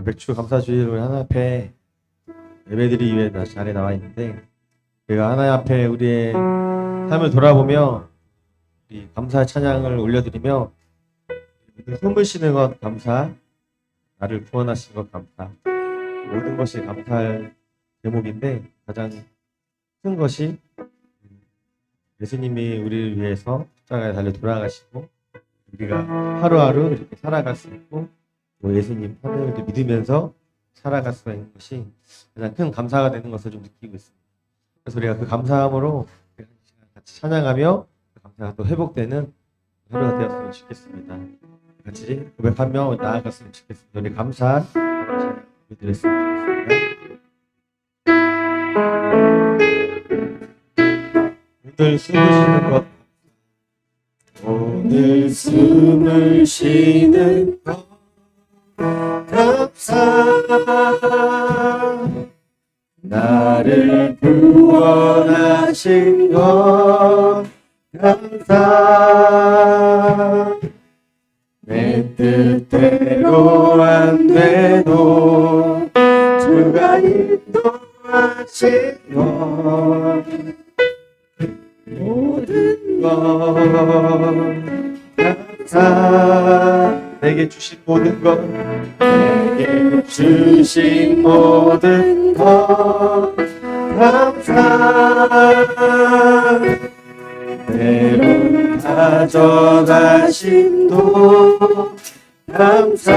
맥주 감사주의를 하나님 앞에 예배드리기 위해 자리에 나와 있는데, 우리가 하나님 앞에 우리의 삶을 돌아보며 이 감사의 찬양을 올려드리며, 숨을 쉬는 것 감사, 나를 구원하신 것 감사, 모든 것이 감사할 제목인데, 가장 큰 것이 예수님이 우리를 위해서 십자가에 달려 돌아가시고 우리가 하루하루 이렇게 살아갈 수 있고, 또 예수님 하나님을 믿으면서 살아갈 수 있는 것이 가장 큰 감사가 되는 것을 좀 느끼고 있습니다. 그래서 우리가 그 감사함으로 같이 찬양하며 그 감사가 또 회복되는 하루가 되었으면 좋겠습니다. 같이 고백하며 나아갔으면 좋겠습니다. 우리 감사 드렸으면 좋겠습니다. 오늘 숨을 쉬는 것, 오늘 숨을 쉬는 것 감사, 나를 구원하신 것 감사, 내 뜻대로 안 돼도 주가 인도하신 것, 모든 것 감사, 내게 주신 모든 것, 내게 주신 모든 것 감사, 때론 가져가심도 감사,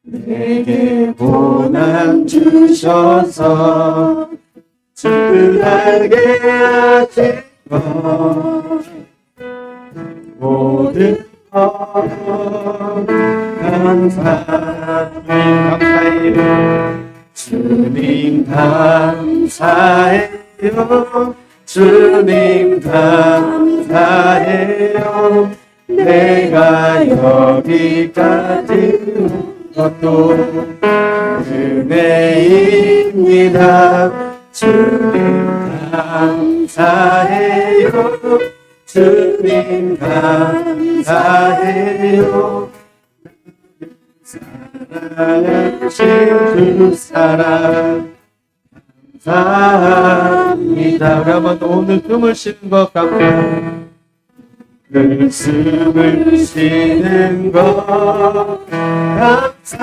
내게 고난 주셔서 주를 알게 하신 것, 모든 것 감사해요. 주님 감사해요. 주님 감사해요. 내가 여기까지 온 것도 은혜입니다. 주님 감사해요. 주님 감사해요. 사랑하신 주 사랑 감사합니다. 우리 한번 오늘 숨을 쉬는 것 감사, 오늘 숨을 쉬는 것 감사,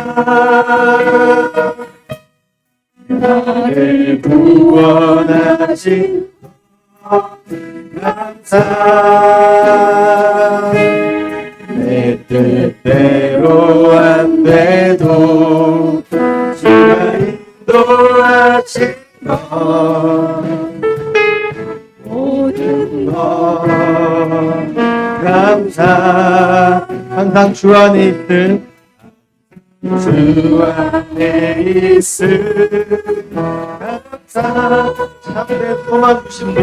나를 구원하신 것 감사, 내 뜻대로 안 돼도 주가 인도하신 것, 모든 것 감사, 항상 주 안에 있음, 주 안에 있음 감사, 참된 소망 주심도,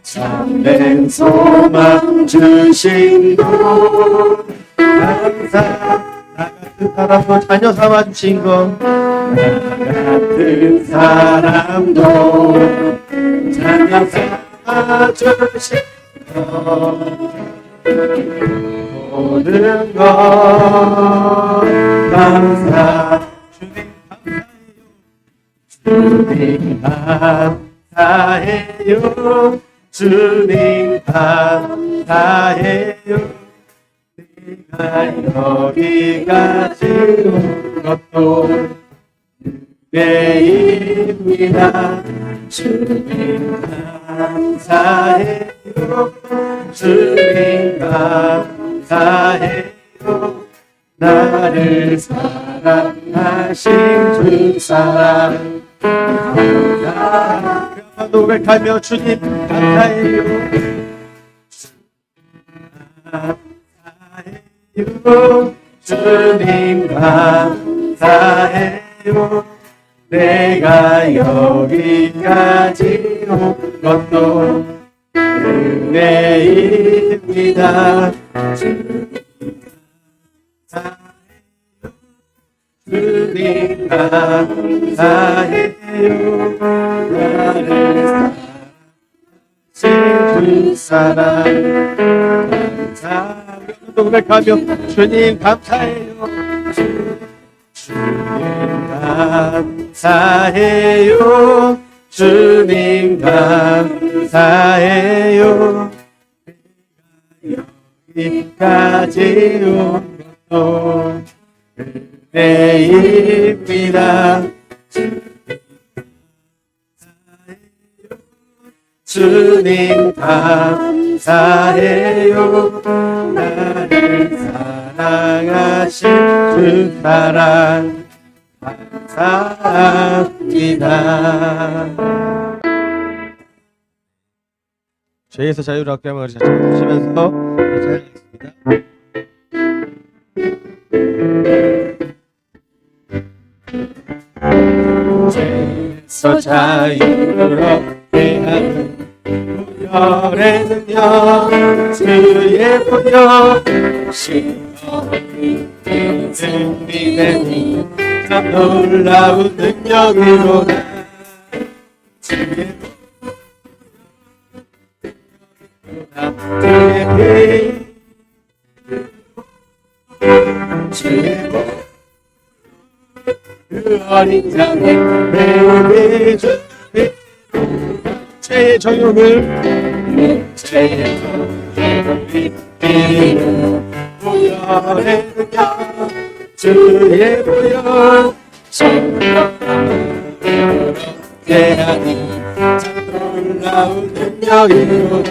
참된 소망 주심도 감사, 나 같은 사람도 자녀 삼아 주신 것, 나 같은 사람도 자녀 삼아 주신 것, 모든 것 감사, 주님 감사해요. 주님 감사해요. 내가 여기까지 온 것도 은혜입니다. 주님 감사해요. 주님 감사해요. 나를 사랑하신 주 사랑 감사, 노력하며 주님 감사해요. 감사해요. 주님 감사해요. 내가 여기까지 온 것도 은혜입니다. 주님 감사해요. 주님 감사해요. 나를 사랑하신 주 사랑 감사, 노력하며 주님 감사해요. 주님 감사해요. 주님 감사해요. 여기까지 온 것도 은혜입니다. 주님 감사해요. 나를 사랑하신 주 사랑 감사합니다. 죄에서 자유를 얻게 하면 같이 해주시면서 찬양하겠습니다. 죄에서 자유를 얻게 하는 보혈의 능력, 주의 보혈 시험이 승리되니 참 놀라운 능력이로다. 주의 주의 그 어린 양의 매우게 주의 죄의 정욕을 죄의 정욕을 이기는 보혈의 능력, 주의 보혈 성령으로 하니 참 놀라운 능력이로다.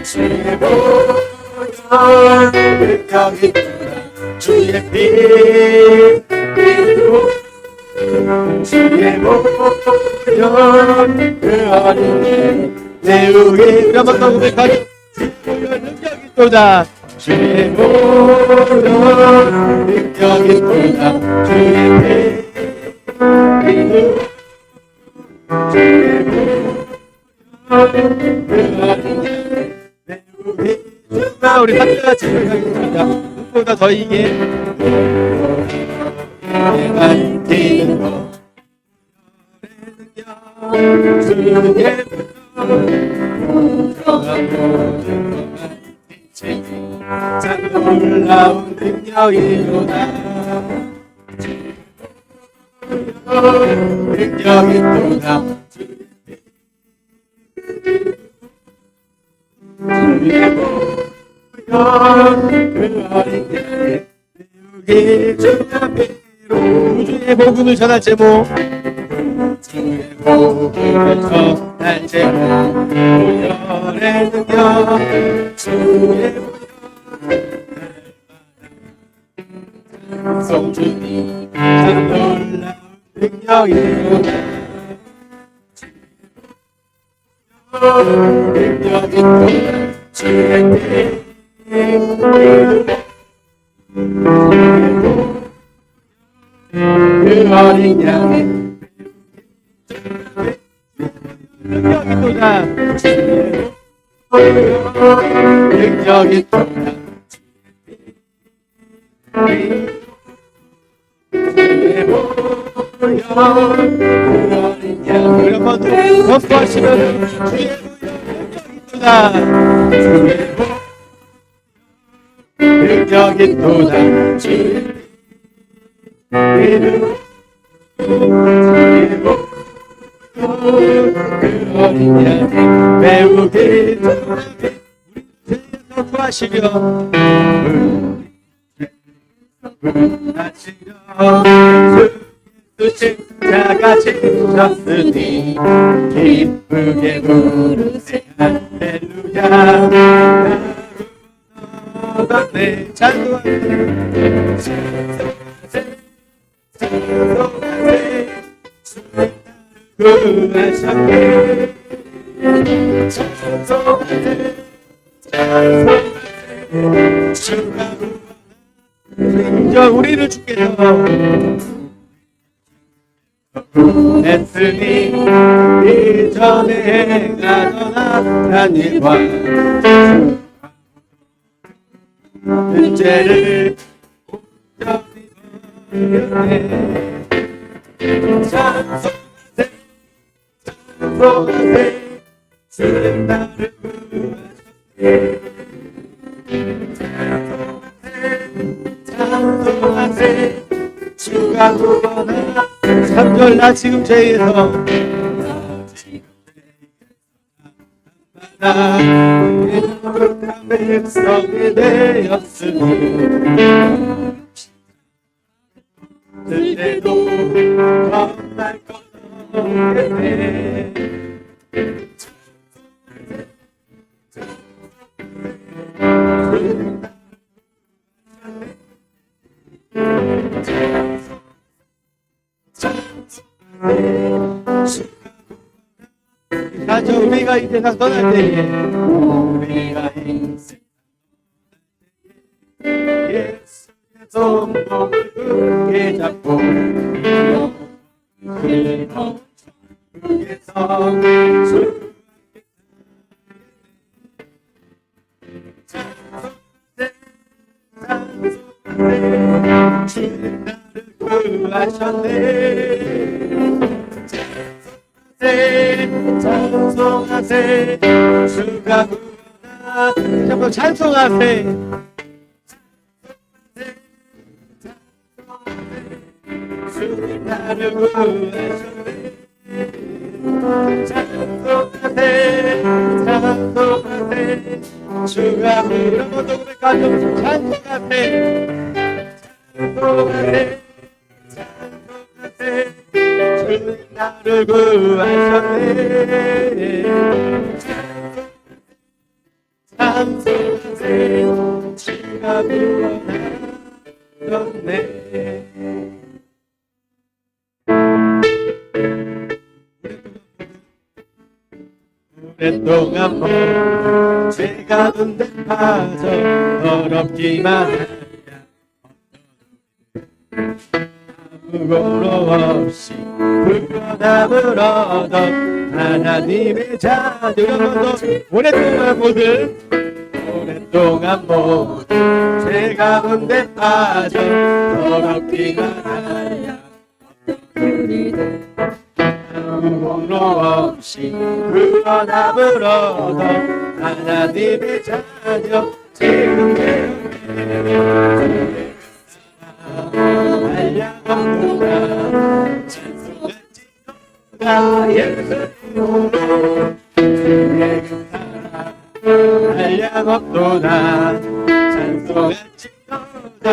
주의 보혈 능력이 주의 피로 주의 보혈 그 어린이 내우기 한번더 고백하니 주의 보혈 능력이 있도다. 주의 보혈 능력이 있도다. 주의 피로 주의 보혈 그 어린이 내우기 주가 우리 함께같이 고백하겠습니다. 눈보다 더 이게 내가 이기는 것 주의 들어간 모든 것만 이제 참 놀라운 능력이로다. 능력이 또다. 주의 보혈 그 어린 양의 내우기 주 앞에로 우주의 복음을 전할 제목, 주의 복음을 전할 제목, 보혈의 능력, 주의 보혈 성주님 참 놀라운 능력이로다. 능력이 또다. 주의 그 어린 양의 능력이 또다. 능력이 또다. 주의 보혈 그 어린 양을 한번 더 선포하시면 주의 보혈 능력이 또다. 주의 보혈 능력이 또다. 주의 이름 주의 보혈 그 어린 양을 배우기 전에 우리 죄에서 구하시려 주 십자가 지셨으니 기쁘게 부르세 할렐루야. 내 찬송하세 찬송하세 구하셨네. 찬송하세 찬송하세 주가 인정 우리를 주께서 했으니 이전에 행하던 악한 일과 그 죄를 온전히 버렸네. 찬송하세 찬송하세 주는 나를 구하셨네. 찬송하세 찬송하세 주가 구원하라 3절 나 지금 죄에서 나 거룩한 백성이 되었으니 그때도 겁날 것 없겠네 가져 우리가 이 세상 떠날 때에 우리가 이 세상 예수의 손목을 굳게 잡고 그 천국에서 주님 나를 구하셨네 찬송하세 주가 구원하 한번 찬송하세 주님 나를 구하셨네 찬송하세 찬송하세 주가 구원하 모두 고백하죠 찬송하세 찬송하세 찬송하세 주님 나를 구하셨네 찬송하세 주가 구원하셨네 오랫동안 모두 죄가 눈에 빠져 더럽기만 하랴 아무것도 없이 불편함을 얻어 하나님의 자녀로도 오랫동안 모두 죄 가운데 빠져 더럽기만 하랴 아무것도 없이 불편함을 얻어 하나님의 자녀 지금 한량없도다 찬송할지어다 예수님으로 주의 그 사랑 한량없도다 찬송할지어다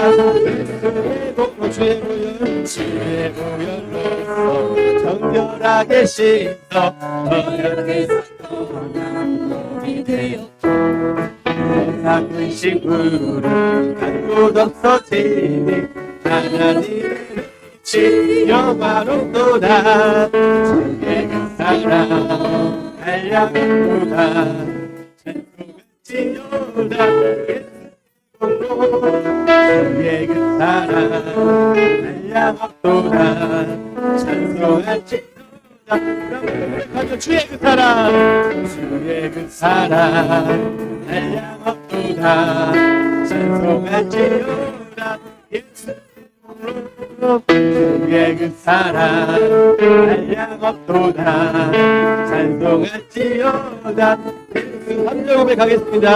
예수의 복로 주의 보혈로서 정결하게 씻어 정결하게 섞어난 몸이 되었고 세상 근심으로 간 곳 없어지니 하나님의 빛이 영화롭도다 주의 그 사랑 한량없도다 찬송할지어다 주의 그 사랑 한량없도다 찬송할지어다 가져 주의 그 사랑 한량없도다 찬송할지어다 주의 그 사랑 한량없도다 찬송할지어다 3절 고백하겠습니다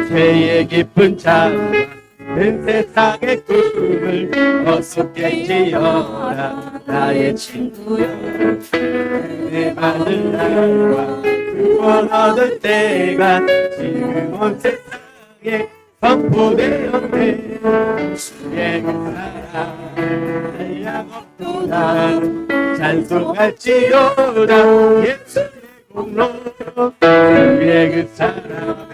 죄의 깊은 창과 큰 세상의 꿈을 어둡겠지어라 나의 친구여 내 받을 날과 구원 얻을 때가 지금 온 세상에 선포되었네 주의 그 사랑 한량없도다 찬송할지어다 예수의 공로 주의 그 사랑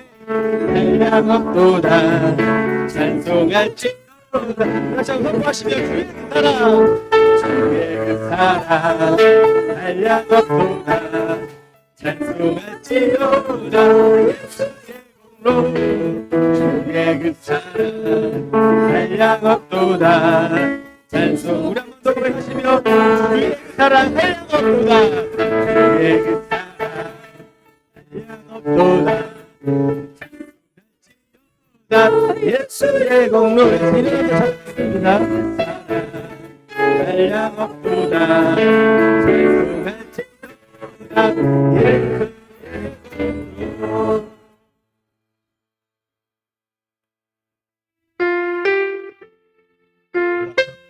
한량없도다 찬송할지어다 다시 한번 선포하시며 주의 그 사랑 한량없도다 찬송할지어다 예수의 공로 주의 그 사랑 한량없도다 찬송 우리 한번 더 고백하시며 주의 그 사랑 한량없도다 주의 그 사랑 한량없도다 예수의 공로에 이름을 찾습니다 한량없도다 찬송할지어다 예수의 공로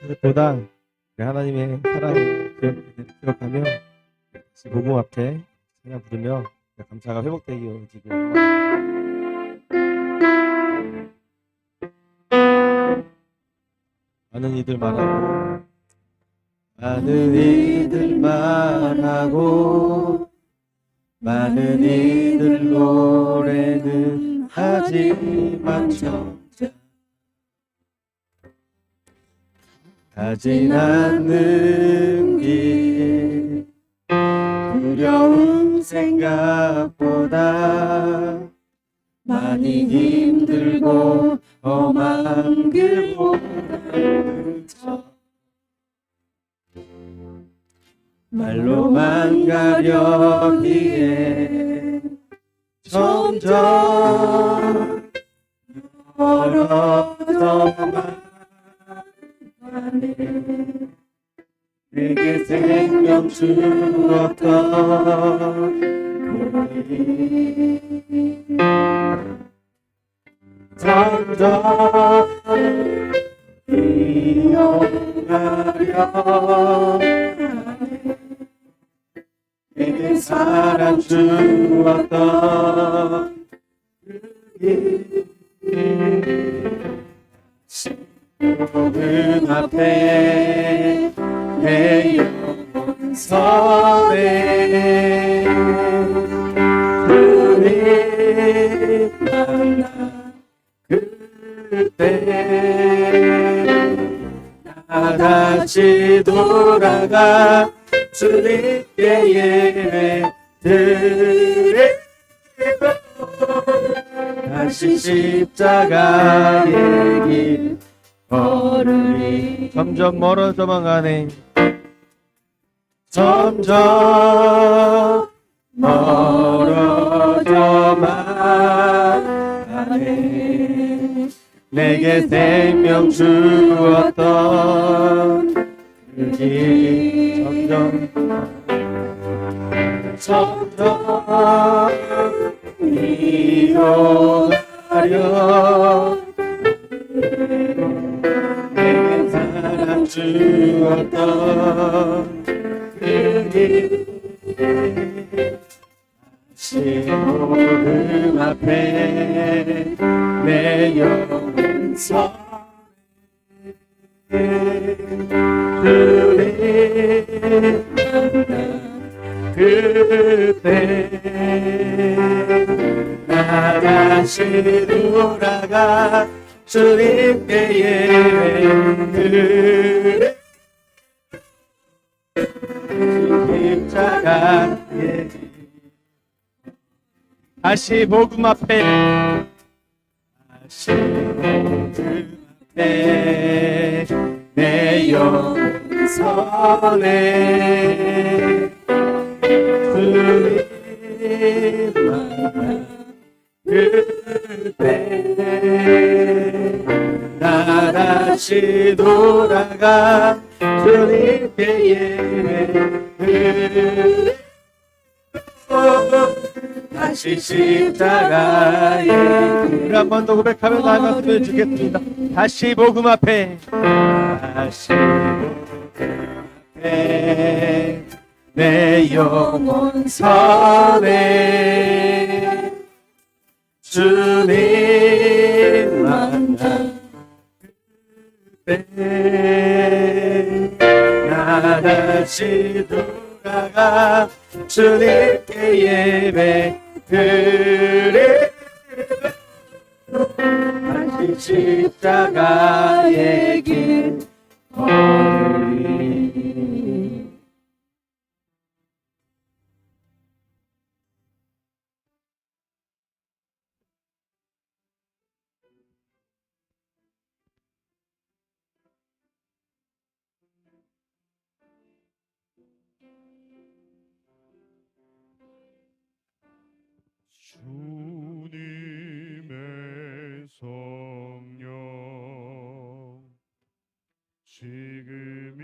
무엇보다 하나님의 사랑을 기억하며 다시 복음 앞에 찬양 부르며 감사가 회복되기를 지금 많은 이들 말하고 많은 이들 노래는 하지만 정작 가진 않는 길 두려운 생각보다 많이 힘들고 험한 길보다 말로만 가려기에 점점 멀어져만 가네. 내게 생명 주었던 그리 점점 이어가려 내게 사랑 주었던 그리 복음 앞에 내 영혼 선에 주님 만나 그때 나 다시 돌아가 주님께 예배 드리고 다시 십자가의 길 걸으리. 점점 멀어져만 가네. 점점 멀어져만 가네. 내게 생명 주었던 그 길 점점 이어가려 내게 사랑 주었던 그 길 다시 복음 앞에 내 영혼 선에 주님 만나 그때 나 다시 돌아가 주님께 예배 드리고 십자가에 다시 복음 앞에 내 영혼 선에 주님 만나 그때 나 다시 돌아가 주님께 예배 드리고 다시 십자가에 우리 한 번 더 고백하며 나아갔으면 좋겠습니다. 다시 복음 앞에 내 영혼 선에 주님 만나 그때 나 다시 돌아가 주님께 예배 드리고 다시 십자가의 길 걸으리. 주님의 성령 지금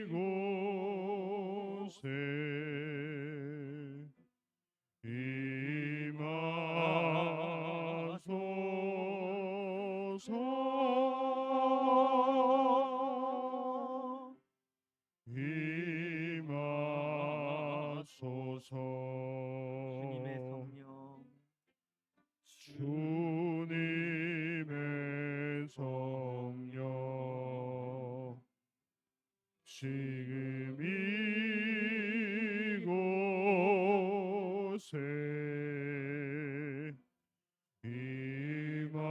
이곳에 임하소서 지금 이곳에 임하소서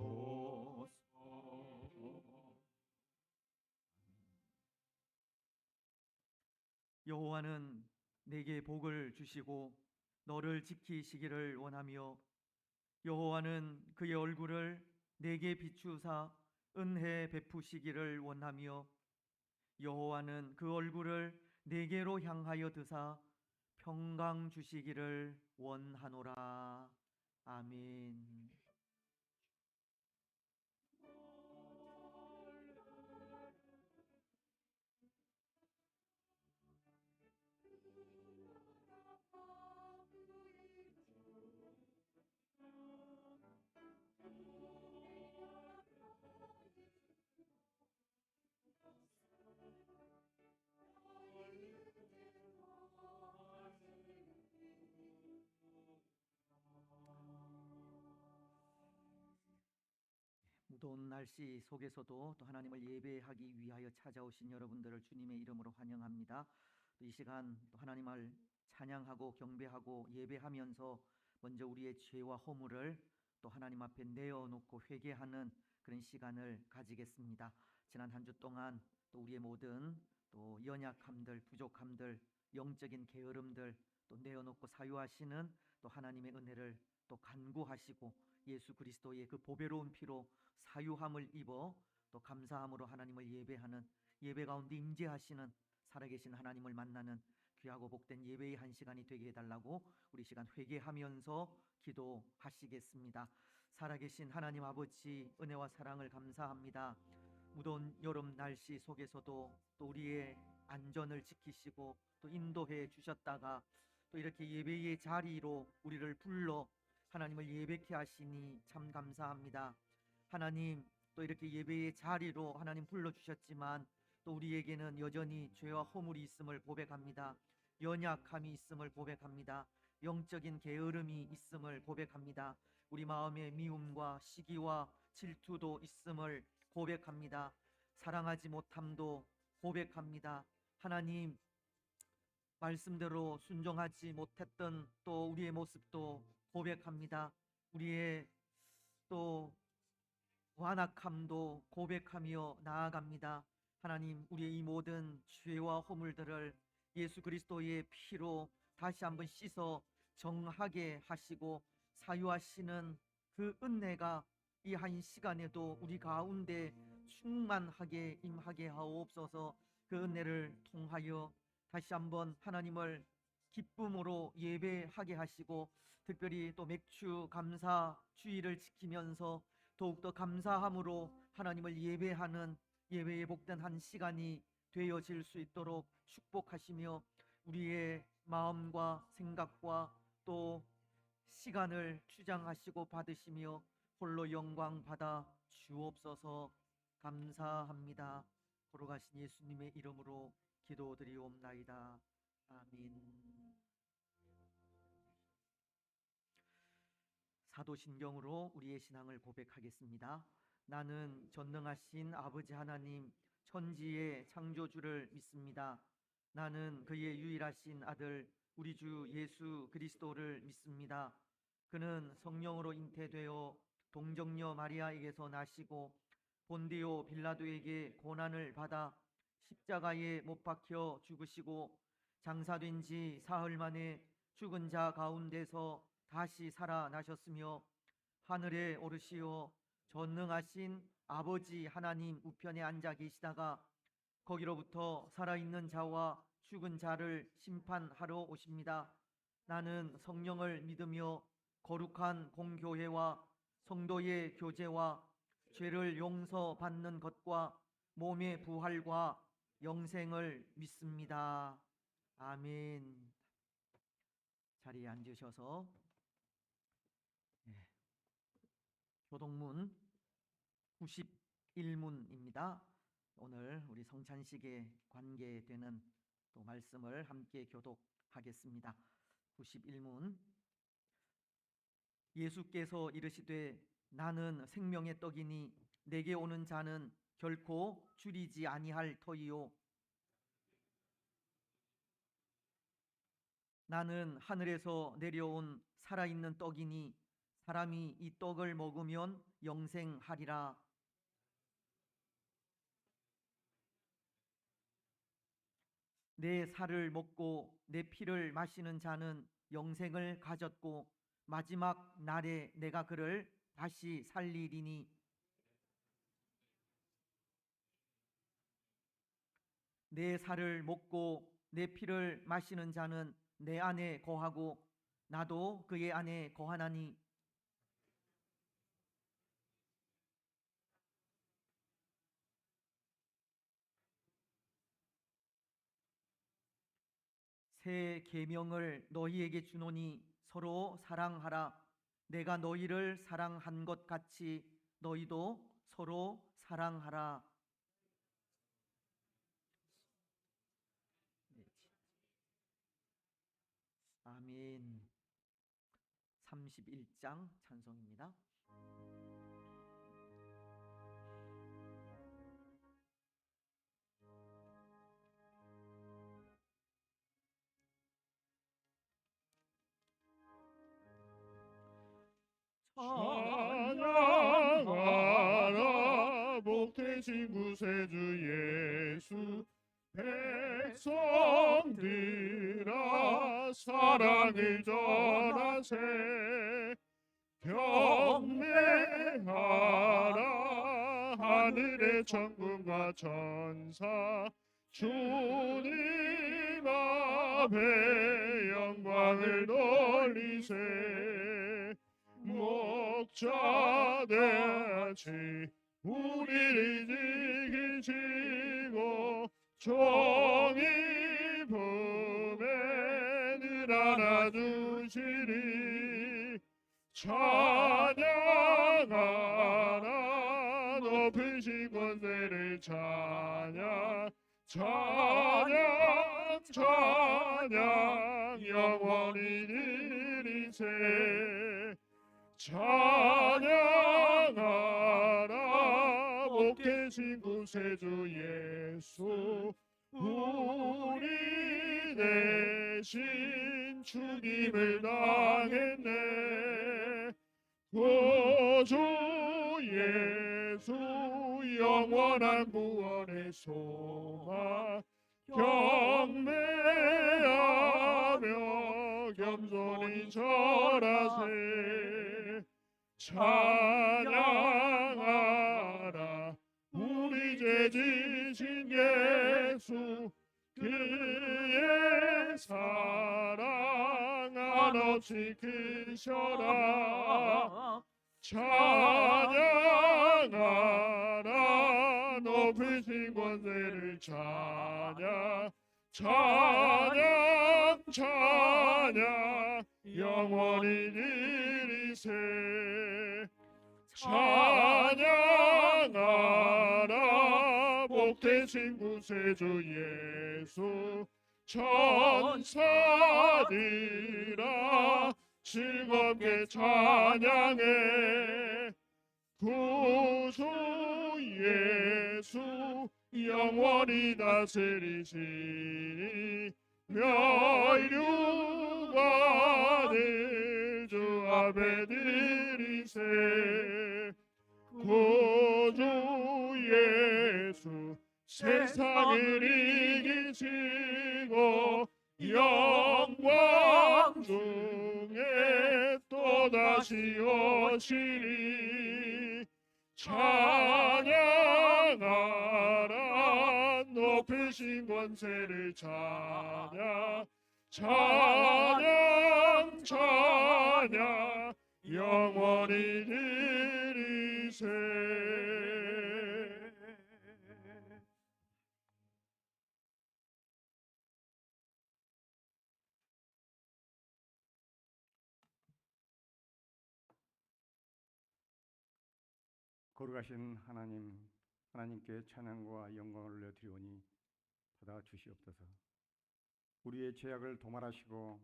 임하소서. 여호와는 내게 복을 주시고 너를 지키시기를 원하며 여호와는 그의 얼굴을 내게 비추사 은혜 베푸시기를 원하며 여호와는 그 얼굴을 내게로 향하여 드사 평강 주시기를 원하노라. 아멘. 무더운 날씨 속에서도 또 하나님을 예배하기 위하여 찾아오신 여러분들을 주님의 이름으로 환영합니다. 또 이 시간 또 하나님을 찬양하고 경배하고 예배하면서 먼저 우리의 죄와 허물을 또 하나님 앞에 내어놓고 회개하는 그런 시간을 가지겠습니다. 지난 한 주 동안 또 우리의 모든 또 연약함들, 부족함들, 영적인 게으름들 또 내어놓고 사유하시는 또 하나님의 은혜를 또 간구하시고 예수 그리스도의 그 보배로운 피로 사유함을 입어 또 감사함으로 하나님을 예배하는 예배 가운데 임재하시는 살아계신 하나님을 만나는 귀하고 복된 예배의 한 시간이 되게 해달라고 우리 시간 회개하면서 기도하시겠습니다. 살아계신 하나님 아버지 은혜와 사랑을 감사합니다. 무더운 여름 날씨 속에서도 또 우리의 안전을 지키시고 또 인도해 주셨다가 또 이렇게 예배의 자리로 우리를 불러 하나님을 예배케 하시니 참 감사합니다. 하나님 또 이렇게 예배의 자리로 하나님 불러주셨지만 또 우리에게는 여전히 죄와 허물이 있음을 고백합니다. 연약함이 있음을 고백합니다. 영적인 게으름이 있음을 고백합니다. 우리 마음에 미움과 시기와 질투도 있음을 고백합니다. 사랑하지 못함도 고백합니다. 하나님 말씀대로 순종하지 못했던 또 우리의 모습도 고백합니다. 우리의 또 완악함도 고백하며 나아갑니다. 하나님 우리의 이 모든 죄와 허물들을 예수 그리스도의 피로 다시 한번 씻어 정하게 하시고 사유하시는 그 은혜가 이 한 시간에도 우리 가운데 충만하게 임하게 하옵소서. 그 은혜를 통하여 다시 한번 하나님을 기쁨으로 예배하게 하시고 특별히 또 맥주 감사 주의를 지키면서 더욱더 감사함으로 하나님을 예배하는 예배의 복된 한 시간이 되어질 수 있도록 축복하시며 우리의 마음과 생각과 또 시간을 주장하시고 받으시며 홀로 영광 받아 주옵소서. 감사합니다. 걸어가신 예수님의 이름으로 기도드리옵나이다. 아멘. 사도신경으로 우리의 신앙을 고백하겠습니다. 나는 전능하신 아버지 하나님 천지의 창조주를 믿습니다. 나는 그의 유일하신 아들 우리 주 예수 그리스도를 믿습니다. 그는 성령으로 잉태되어 동정녀 마리아에게서 나시고 본디오 빌라도에게 고난을 받아 십자가에 못 박혀 죽으시고 장사된 지 사흘 만에 죽은 자 가운데서 다시 살아나셨으며 하늘에 오르시어 전능하신 아버지 하나님 우편에 앉아 계시다가 거기로부터 살아있는 자와 죽은 자를 심판하러 오십니다. 나는 성령을 믿으며 거룩한 공교회와 성도의 교제와 죄를 용서받는 것과 몸의 부활과 영생을 믿습니다. 아멘. 자리에 앉으셔서 교독문 91문입니다. 오늘 우리 성찬식에 관계되는 또 말씀을 함께 교독하겠습니다. 하겠습니다. 91문. 예수께서 이르시되 나는 생명의 떡이니 내게 오는 자는 결코 줄이지 아니할 터이요 나는 하늘에서 내려온 살아있는 떡이니 사람이 이 떡을 먹으면 영생하리라. 내 살을 먹고 내 피를 마시는 자는 영생을 가졌고 마지막 날에 내가 그를 다시 살리리니 내 살을 먹고 내 피를 마시는 자는 내 안에 거하고 나도 그의 안에 거하나니 새 계명을 너희에게 주노니 서로 사랑하라. 내가 너희를 사랑한 것 같이 너희도 서로 사랑하라. 아멘. 31장 찬송입니다. 찬양하라 복되신 구세주 예수 백성들아 사랑을 전하세 경배하라 하늘의 천군과 천사 주님 앞에 영광을 돌리세 목자같이 우리를 지키시고 종이 품에 늘 안아주시리 찬양하라 높으신 권세를 찬양 찬양 찬양 영원히 드리세 찬양하라 복되신 구세주 예수 우리 대신 죽임을 당했네 구주 예수 영원한 구원의 소망 경배하며 겸손히 절하세 찬양하라 우리 죄 지신 예수 그의 사랑 한없이 크셔라 찬양하라 높으신 권세를 찬양 찬양 찬양 영원히 드리세 찬양하라 복되신 구세주 예수 천사들아 즐겁게 찬양해 구주 예수 영원히 다스리시니 멸류관을 주 앞에 드리세 구주 예수 세상을 이기시고 영광 중에 또다시 오시리 찬양하라 높으신 권세를 찬양 찬양 찬양 영원히 드리세 거룩하신 하나님께 찬양과 영광을 올려드리오니 받아 주시옵소서. 우리의 죄악을 도말하시고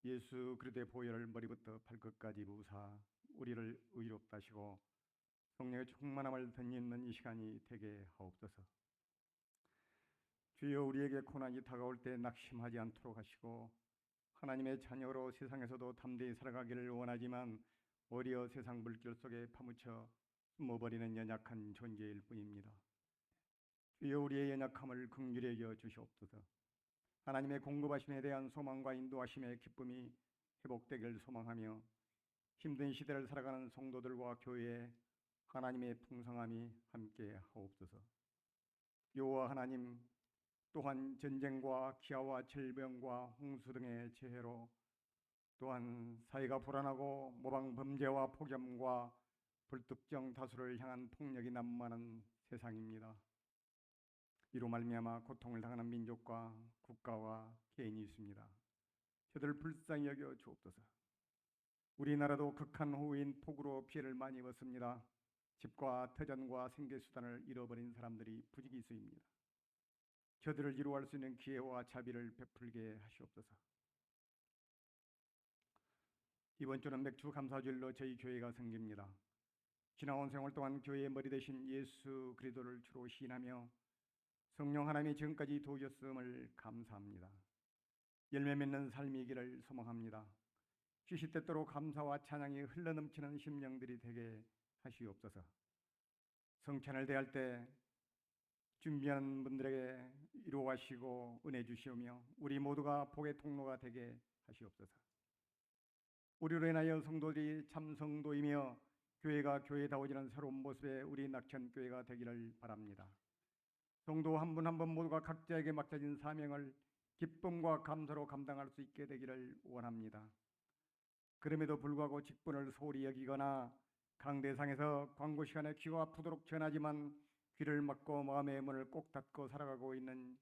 예수 그리스도의 보혈을 머리부터 발끝까지 부으사 우리를 의롭다 하시고 성령의 충만함을 덧입는 이 시간이 되게 하옵소서. 주여, 우리에게 고난이 다가올 때 낙심하지 않도록 하시고 하나님의 자녀로 세상에서도 담대히 살아가기를 원하지만 오히려 세상 물길 속에 파묻혀 숨어버리는 연약한 존재일 뿐입니다. 주여, 우리의 연약함을 긍휼히 여겨 주시옵소서. 하나님의 공급하심에 대한 소망과 인도하심의 기쁨이 회복되기를 소망하며 힘든 시대를 살아가는 성도들과 교회에 하나님의 풍성함이 함께 하옵소서. 여호와 하나님, 또한 전쟁과 기아와 질병과 홍수 등의 재해로 또한 사회가 불안하고 모방 범죄와 폭염과 불특정 다수를 향한 폭력이 난무하는 세상입니다. 이로 말미암아 고통을 당하는 민족과 국가와 개인이 있습니다. 저들을 불쌍히 여겨 주옵소서. 우리나라도 극한호우인 폭우로 피해를 많이 입었습니다. 집과 터전과 생계수단을 잃어버린 사람들이 부지기수입니다. 저들을 위로할 수 있는 기회와 자비를 베풀게 하시옵소서. 이번 주는 맥주 감사주일로 저희 교회가 생깁니다. 지나온 생활 동안 교회의 머리 되신 예수 그리스도를 주로 시인하며 성령 하나님이 지금까지 도우셨음을 감사합니다. 열매 맺는 삶이기를 소망합니다. 시시때때로 감사와 찬양이 흘러넘치는 심령들이 되게 하시옵소서. 성찬을 대할 때 준비하는 분들에게 위로하시고 은혜 주시오며 우리 모두가 복의 통로가 되게 하시옵소서. 우리로 인하여 성도들이 참 성도이며 교회가 교회다워지는 새로운 모습의 우리 낙천교회가 되기를 바랍니다. 성도 한 분 한 분 모두가 각자에게 맡겨진 사명을 기쁨과 감사로 감당할 수 있게 되기를 원합니다. 그럼에도 불구하고 직분을 소홀히 여기거나 강대상에서 광고 시간에 귀가 아프도록 전하지만 귀를 막고 마음의 문을 꼭 닫고 살아가고 있는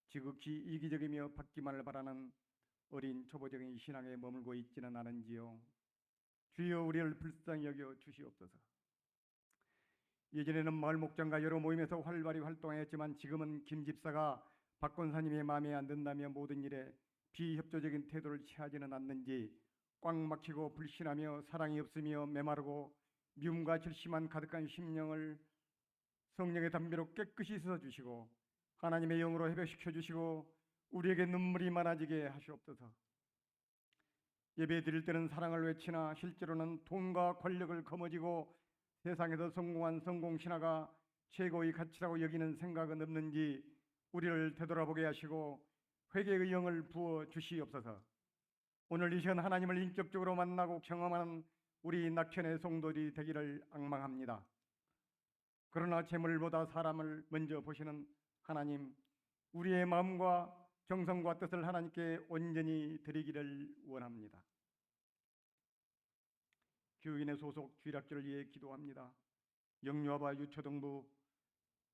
지극히 이기적이며 받기만을 바라는 어린 초보적인 신앙에 머물고 있지는 않은지요. 주여, 우리를 불쌍히 여겨 주시옵소서. 예전에는 마을 목장과 여러 모임에서 활발히 활동하였지만 지금은 김 집사가 박 권사님의 마음에 안 든다며 모든 일에 비협조적인 태도를 취하지는 않는지 꽉 막히고 불신하며 사랑이 없으며 메마르고 미움과 질시만 가득한 심령을 성령의 담비로 깨끗이 씻어주시고 하나님의 영으로 회복시켜 주시고 우리에게 눈물이 많아지게 하시옵소서. 예배 드릴 때는 사랑을 외치나 실제로는 돈과 권력을 거머쥐고 세상에서 성공한 성공신화가 최고의 가치라고 여기는 생각은 없는지 우리를 되돌아보게 하시고 회개의 영을 부어 주시옵소서. 오늘 이 시간 하나님을 인격적으로 만나고 경험하는 우리 낙천의 성도들이 되기를 앙망합니다. 그러나 재물보다 사람을 먼저 보시는 하나님, 우리의 마음과 정성과 뜻을 하나님께 온전히 드리기를 원합니다. 교인의 소속 주일학교를 위해 기도합니다. 영유아바 유초등부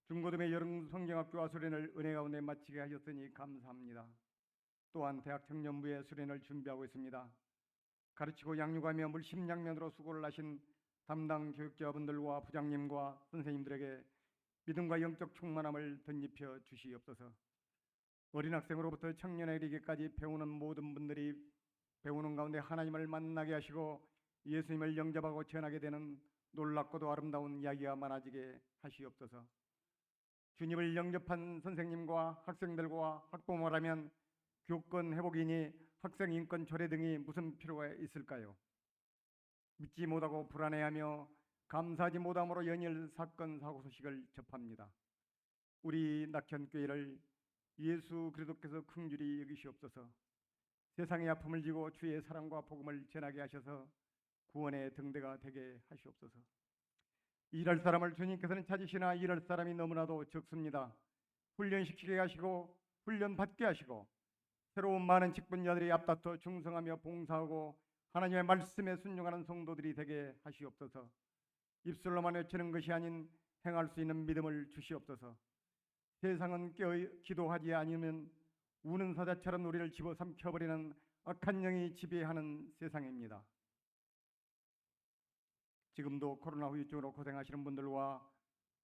중고등의 여름 성경학교와 수련을 은혜 가운데 마치게 하셨으니 감사합니다. 또한 대학 청년부의 수련을 준비하고 있습니다. 가르치고 양육하며 물심양면으로 수고를 하신 담당 교육자분들과 부장님과 선생님들에게 믿음과 영적 충만함을 덧입혀 주시옵소서. 어린 학생으로부터 청년에 이르기까지 배우는 모든 분들이 배우는 가운데 하나님을 만나게 하시고 예수님을 영접하고 전하게 되는 놀랍고도 아름다운 이야기가 많아지게 하시옵소서. 주님을 영접한 선생님과 학생들과 학부모라면 교권 회복이니 학생 인권 조례 등이 무슨 필요가 있을까요? 믿지 못하고 불안해하며 감사하지 못함으로 연일 사건 사고 소식을 접합니다. 우리 낙천교회를 예수 그리스도께서 긍휼히 여기시옵소서. 세상의 아픔을 지고 주의 사랑과 복음을 전하게 하셔서 구원의 등대가 되게 하시옵소서. 일할 사람을 주님께서는 찾으시나 일할 사람이 너무나도 적습니다. 훈련시키게 하시고 훈련받게 하시고 새로운 많은 직분자들이 앞다퉈 충성하며 봉사하고 하나님의 말씀에 순종하는 성도들이 되게 하시옵소서. 입술로만 외치는 것이 아닌 행할 수 있는 믿음을 주시옵소서. 세상은 기도하지 않으면 우는 사자처럼 우리를 집어삼켜버리는 악한 영이 지배하는 세상입니다. 지금도 코로나 후유증으로 고생하시는 분들과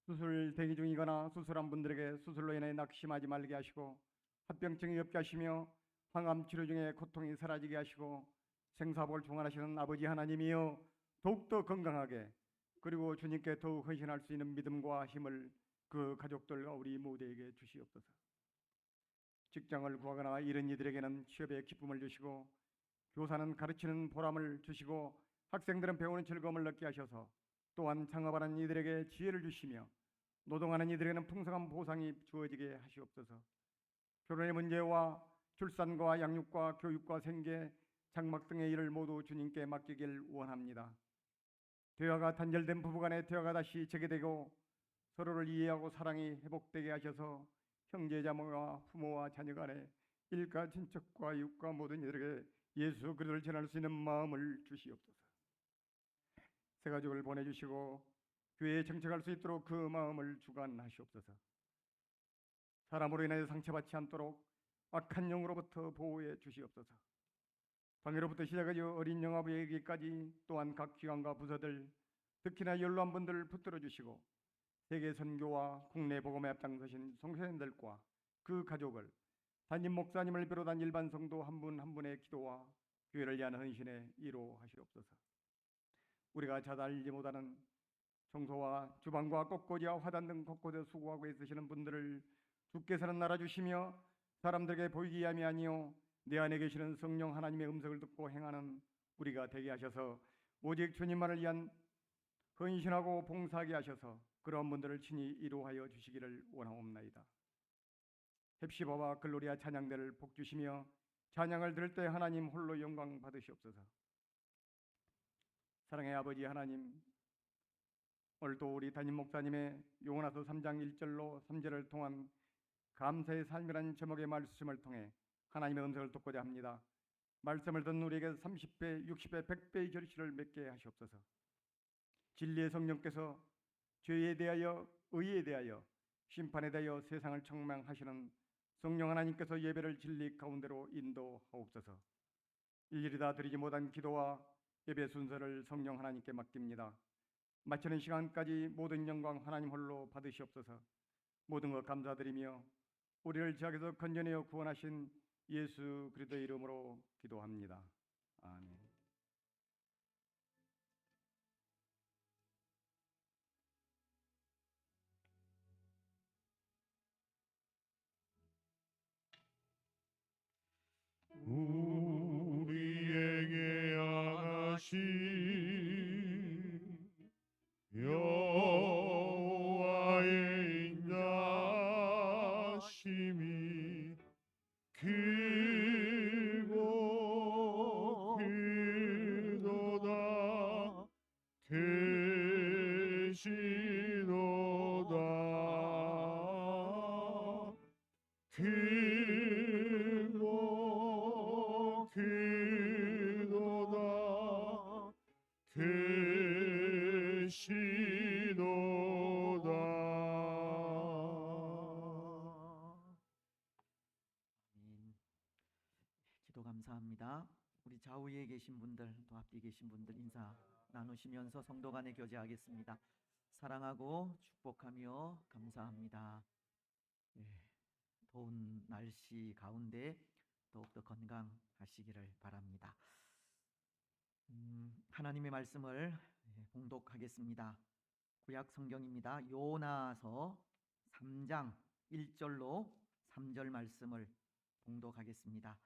수술 대기 중이거나 수술한 분들에게 수술로 인해 낙심하지 말게 하시고 합병증이 없게 하시며 항암 치료 중에 고통이 사라지게 하시고 생사복을 종환하시는 아버지 하나님이여, 더욱더 건강하게 그리고 주님께 더욱 헌신할 수 있는 믿음과 힘을 그 가족들과 우리 모두에게 주시옵소서. 직장을 구하거나 이런 이들에게는 취업의 기쁨을 주시고, 교사는 가르치는 보람을 주시고, 학생들은 배우는 즐거움을 얻게 하셔서 또한 창업하는 이들에게 지혜를 주시며 노동하는 이들에게는 풍성한 보상이 주어지게 하시옵소서. 결혼의 문제와 출산과 양육과 교육과 생계, 장막 등의 일을 모두 주님께 맡기길 원합니다. 대화가 단절된 부부간의 대화가 다시 재개되고 서로를 이해하고 사랑이 회복되게 하셔서 형제자매와 부모와 자녀 간에 일가 친척과 이웃과 모든 이들에게 예수 그리스도를 전할 수 있는 마음을 주시옵소서. 새 가족을 보내주시고 교회에 정착할 수 있도록 그 마음을 주관하시옵소서. 사람으로 인해 상처받지 않도록 악한 영으로부터 보호해 주시옵소서. 방해로부터 시작하여 어린 영아부에게까지 또한 각 기관과 부서들, 특히나 연로한 분들을 붙들어 주시고 세계 선교와 국내 복음에 앞장서신 성도님들과 그 가족을 담임 목사님을 비롯한 일반 성도 한 분 한 분의 기도와 교회를 위한 헌신에 이루하시옵소서. 우리가 잘 알지 못하는 청소와 주방과 꽃꽂이와 화단 등 곳곳에 수고하고 있으시는 분들을 주께서는 알아주시며 사람들에게 보이기 위함이 아니요 내 안에 계시는 성령 하나님의 음성을 듣고 행하는 우리가 되게 하셔서 오직 주님만을 위한 헌신하고 봉사하게 하셔서 그런 분들을 친히 이루하여 주시기를 원하옵나이다. 헵시바와 글로리아 찬양대를 복주시며 찬양을 들을 때 하나님 홀로 영광 받으시옵소서. 사랑의 아버지 하나님, 오늘도 우리 담임 목사님의 요나서 3장 1절로 3절을 통한 감사의 삶이라는 제목의 말씀을 통해 하나님의 음성을 듣고자 합니다. 말씀을 듣는 우리에게 30배, 60배, 100배의 결실을 맺게 하시옵소서. 진리의 성령께서 죄에 대하여, 의에 대하여, 심판에 대하여 세상을 청명하시는 성령 하나님께서 예배를 진리 가운데로 인도하옵소서. 일일이 다 드리지 못한 기도와 예배 순서를 성령 하나님께 맡깁니다. 마치는 시간까지 모든 영광 하나님 홀로 받으시옵소서. 모든 것 감사드리며 우리를 죄악에서 건져내어 구원하신 예수 그리스도의 이름으로 기도합니다. 아멘. 우리에게 하신 여호와의 인자심이 크고 크도다 크시도다 크고 크도다 아멘. 기도 감사합니다. 우리 좌우에 계신 분들, 또 앞뒤 계신 분들 인사 나누시면서 성도 간에 교제하겠습니다. 사랑하고 축복하며 감사합니다. 예, 더운 날씨 가운데 더욱더 건강하시기를 바랍니다. 하나님의 말씀을 봉독하겠습니다. 구약 성경입니다. 요나서 3장 1절로 3절 말씀을 봉독하겠습니다.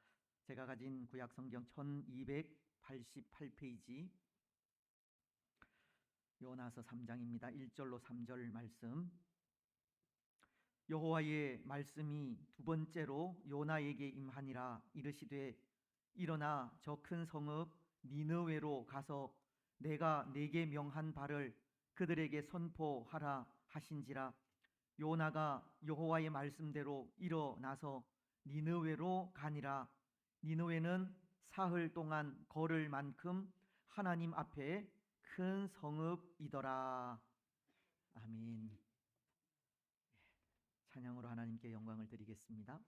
제가 가진 구약 성경 1288페이지 요나서 3장입니다. 1절로 3절 말씀. 여호와의 말씀이 두 번째로 요나에게 임하니라. 이르시되 일어나 저 큰 성읍 니느웨로 가서 내가 네게 명한 바를 그들에게 선포하라 하신지라. 요나가 여호와의 말씀대로 일어나서 니느웨로 가니라. 니느웨는 사흘 동안 걸을 만큼 하나님 앞에 큰 성읍이더라. 아멘. 찬양으로 하나님께 영광을 드리겠습니다.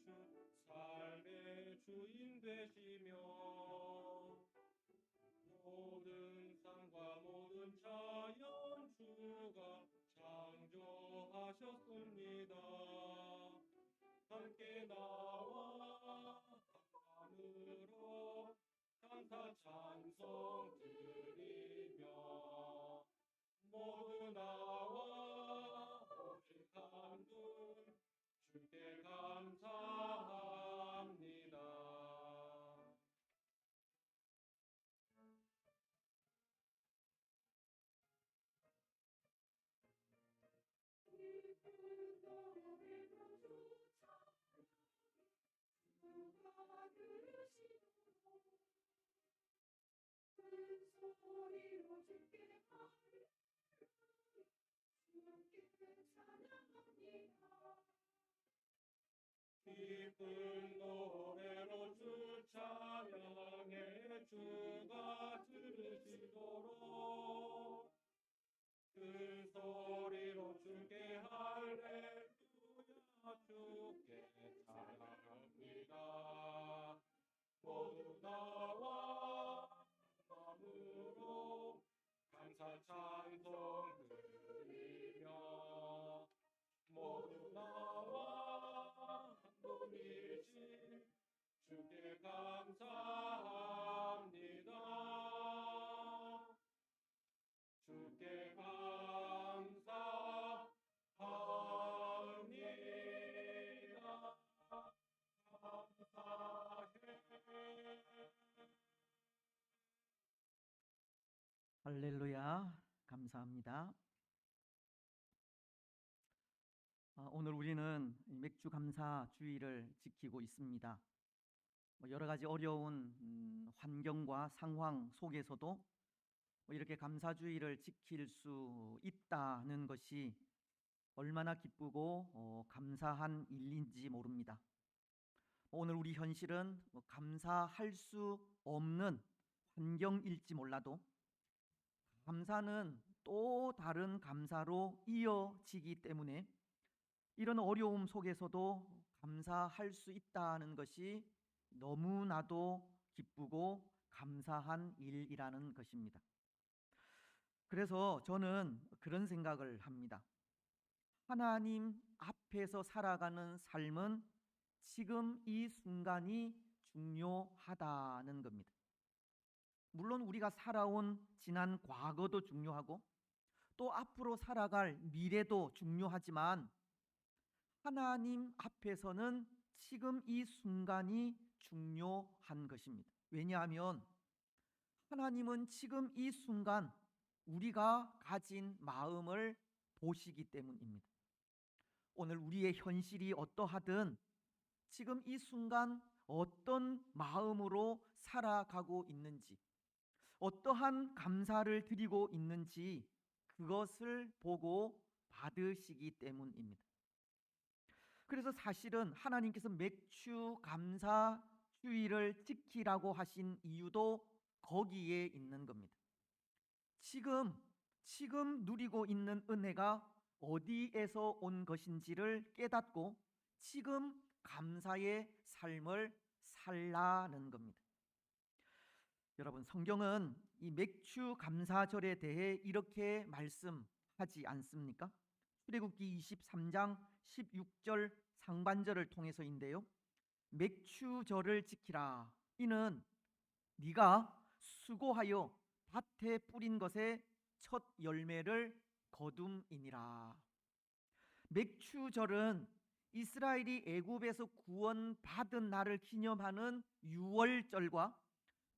주 삶의 주인 되시며 모든 삶과 모든 자연 주가 창조하셨습니다. 함께 나와 하늘로 감사 찬송 드리며 모두 나와 오직 한분 주께 감사합니다. 기쁜 노래로 주 찬양해 주가 들으시도록 큰 소리로 주께 할렐루야 주께 찬양합니다. 모두 나와 마음으로 감사 찬송 드리며 모두 나와 한 분이신 주께 감사합니다. 주께 감사합니다. 감사해. 할렐루야. 감사합니다. 오늘 우리는 이 맥주 감사 주의를 지키고 있습니다. 여러 가지 어려운 환경과 상황 속에서도 이렇게 감사주의를 지킬 수 있다는 것이 얼마나 기쁘고 감사한 일인지 모릅니다. 오늘 우리 현실은 감사할 수 없는 환경일지 몰라도 감사는 또 다른 감사로 이어지기 때문에 이런 어려움 속에서도 감사할 수 있다는 것이 너무나도 기쁘고 감사한 일이라는 것입니다. 그래서 저는 그런 생각을 합니다. 하나님 앞에서 살아가는 삶은 지금 이 순간이 중요하다는 겁니다. 물론 우리가 살아온 지난 과거도 중요하고 또 앞으로 살아갈 미래도 중요하지만 하나님 앞에서는 지금 이 순간이 중요한 것입니다. 왜냐하면 하나님은 지금 이 순간 우리가 가진 마음을 보시기 때문입니다. 오늘 우리의 현실이 어떠하든 지금 이 순간 어떤 마음으로 살아가고 있는지, 어떠한 감사를 드리고 있는지 그것을 보고 받으시기 때문입니다. 그래서 사실은 하나님께서 맥주 감사 주의를 지키라고 하신 이유도 거기에 있는 겁니다. 지금 누리고 있는 은혜가 어디에서 온 것인지를 깨닫고 지금 감사의 삶을 살라는 겁니다. 여러분, 성경은 이 맥주 감사절에 대해 이렇게 말씀하지 않습니까? 출애굽기 23장 16절 상반절을 통해서인데요. 맥주절을 지키라. 이는 네가 수고하여 밭에 뿌린 것의 첫 열매를 거둠이니라. 맥주절은 이스라엘이 애굽에서 구원받은 날을 기념하는 유월절과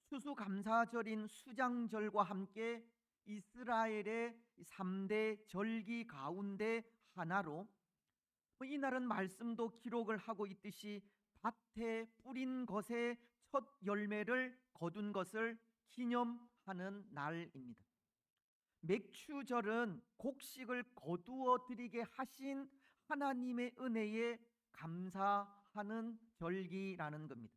추수감사절인 수장절과 함께 이스라엘의 3대 절기 가운데 하나로 이 날은 말씀도 기록을 하고 있듯이 밭에 뿌린 것의 첫 열매를 거둔 것을 기념하는 날입니다. 맥주절은 곡식을 거두어 드리게 하신 하나님의 은혜에 감사하는 절기라는 겁니다.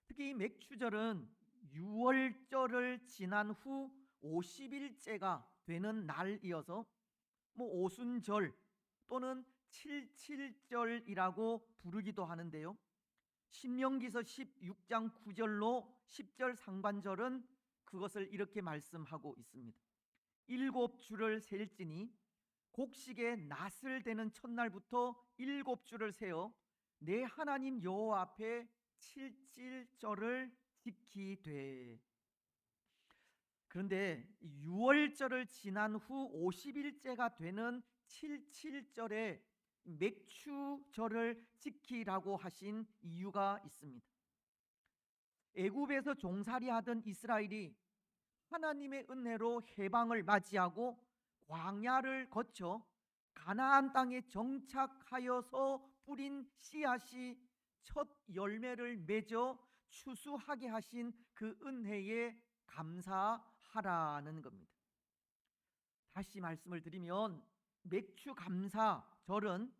특히 이 맥주절은 유월절을 지난 후 50일째가 되는 날이어서 오순절 또는 칠칠절이라고 부르기도 하는데요. 신명기서 16장 9절로 10절 상반절은 그것을 이렇게 말씀하고 있습니다. 일곱 줄을 셀지니 곡식의 낫을 대는 첫날부터 일곱 줄을 세어 내 하나님 여호와 앞에 칠칠절을 지키되. 그런데 유월절을 지난 후 50일째가 되는 칠칠절에 맥추절을 지키라고 하신 이유가 있습니다. 애굽에서 종살이하던 이스라엘이 하나님의 은혜로 해방을 맞이하고 광야를 거쳐 가나안 땅에 정착하여서 뿌린 씨앗이 첫 열매를 맺어 추수하게 하신 그 은혜에 감사하라는 겁니다. 다시 말씀을 드리면 맥추감사절은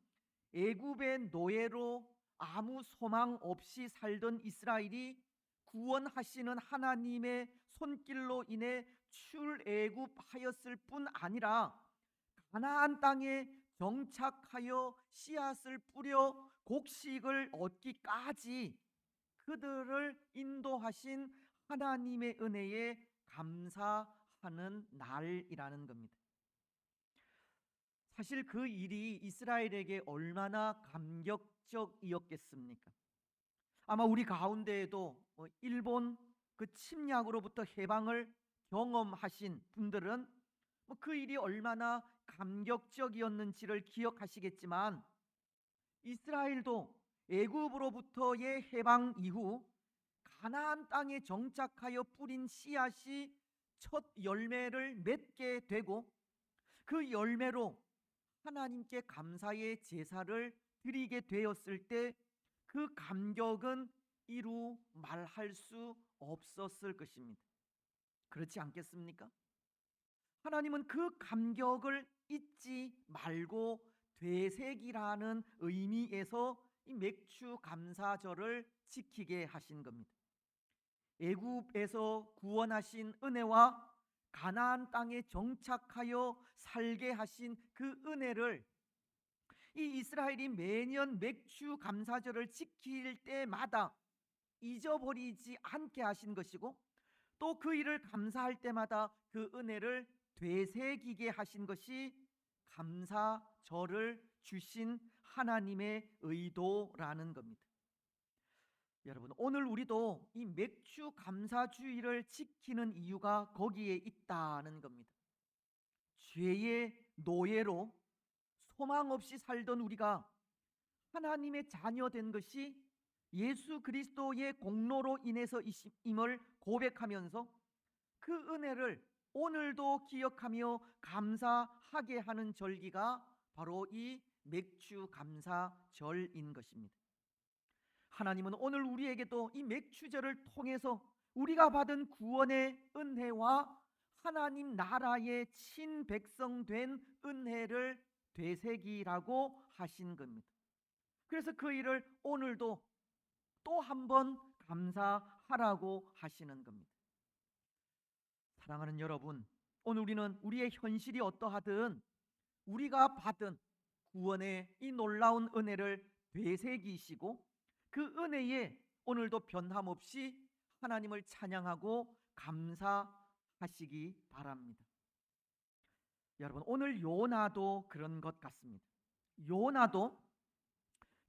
애굽의 노예로 아무 소망 없이 살던 이스라엘이 구원하시는 하나님의 손길로 인해 출애굽하였을 뿐 아니라 가나안 땅에 정착하여 씨앗을 뿌려 곡식을 얻기까지 그들을 인도하신 하나님의 은혜에 감사하는 날이라는 겁니다. 사실 그 일이 이스라엘에게 얼마나 감격적이었겠습니까? 아마 우리 가운데에도 일본 그 침략으로부터 해방을 경험하신 분들은 그 일이 얼마나 감격적이었는지를 기억하시겠지만, 이스라엘도 애굽으로부터의 해방 이후 가나안 땅에 정착하여 뿌린 씨앗이 첫 열매를 맺게 되고 그 열매로 하나님께 감사의 제사를 드리게 되었을 때 그 감격은 이루 말할 수 없었을 것입니다. 그렇지 않겠습니까? 하나님은 그 감격을 잊지 말고 되새기라는 의미에서 이 맥추 감사절을 지키게 하신 겁니다. 애굽에서 구원하신 은혜와 가나안 땅에 정착하여 살게 하신 그 은혜를 이 이스라엘이 매년 맥추 감사절을 지킬 때마다 잊어버리지 않게 하신 것이고, 또 그 일을 감사할 때마다 그 은혜를 되새기게 하신 것이 감사절을 주신 하나님의 의도라는 겁니다. 여러분, 오늘 우리도 이 맥추 감사주의를 지키는 이유가 거기에 있다는 겁니다. 죄의 노예로 소망 없이 살던 우리가 하나님의 자녀 된 것이 예수 그리스도의 공로로 인해서임을 고백하면서 그 은혜를 오늘도 기억하며 감사하게 하는 절기가 바로 이 맥추 감사절인 것입니다. 하나님은 오늘 우리에게도 이 맥추절을 통해서 우리가 받은 구원의 은혜와 하나님 나라의 친백성 된 은혜를 되새기라고 하신 겁니다. 그래서 그 일을 오늘도 또 한 번 감사하라고 하시는 겁니다. 사랑하는 여러분, 오늘 우리는 우리의 현실이 어떠하든 우리가 받은 구원의 이 놀라운 은혜를 되새기시고 그 은혜에 오늘도 변함없이 하나님을 찬양하고 감사하시기 바랍니다. 여러분, 오늘 요나도 그런 것 같습니다. 요나도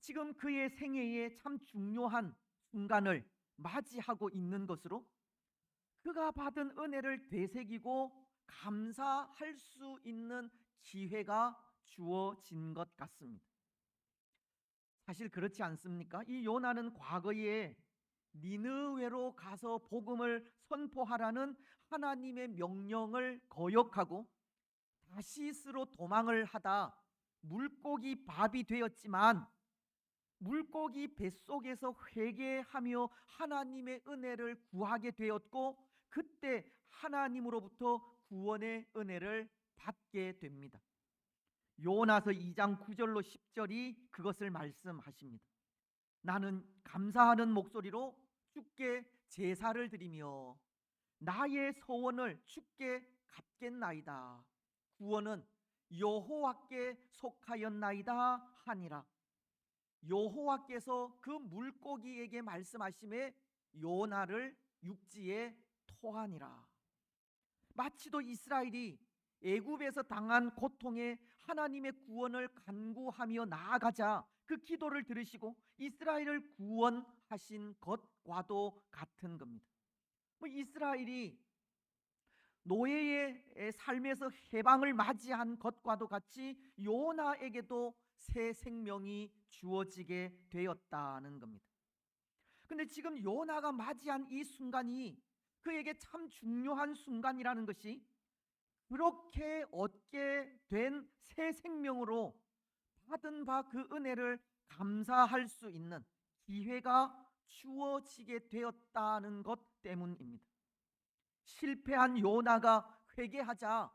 지금 그의 생애에 참 중요한 순간을 맞이하고 있는 것으로 그가 받은 은혜를 되새기고 감사할 수 있는 기회가 주어진 것 같습니다. 사실 그렇지 않습니까? 이 요나는 과거에 니느웨로 가서 복음을 선포하라는 하나님의 명령을 거역하고 다시스로 도망을 하다 물고기 밥이 되었지만, 물고기 뱃속에서 회개하며 하나님의 은혜를 구하게 되었고, 그때 하나님으로부터 구원의 은혜를 받게 됩니다. 요나서 2장 9절로 10절이 그것을 말씀하십니다. 나는 감사하는 목소리로 주께 제사를 드리며 나의 소원을 주께 갚겠나이다. 구원은 여호와께 속하였나이다 하니라. 여호와께서 그 물고기에게 말씀하심에 요나를 육지에 토하니라. 마치도 이스라엘이 애굽에서 당한 고통에 하나님의 구원을 간구하며 나아가자 그 기도를 들으시고 이스라엘을 구원하신 것과도 같은 겁니다. 이스라엘이 노예의 삶에서 해방을 맞이한 것과도 같이 요나에게도 새 생명이 주어지게 되었다는 겁니다. 근데 지금 요나가 맞이한 이 순간이 그에게 참 중요한 순간이라는 것이, 그렇게 얻게 된 새 생명으로 받은 바 그 은혜를 감사할 수 있는 기회가 주어지게 되었다는 것 때문입니다. 실패한 요나가 회개하자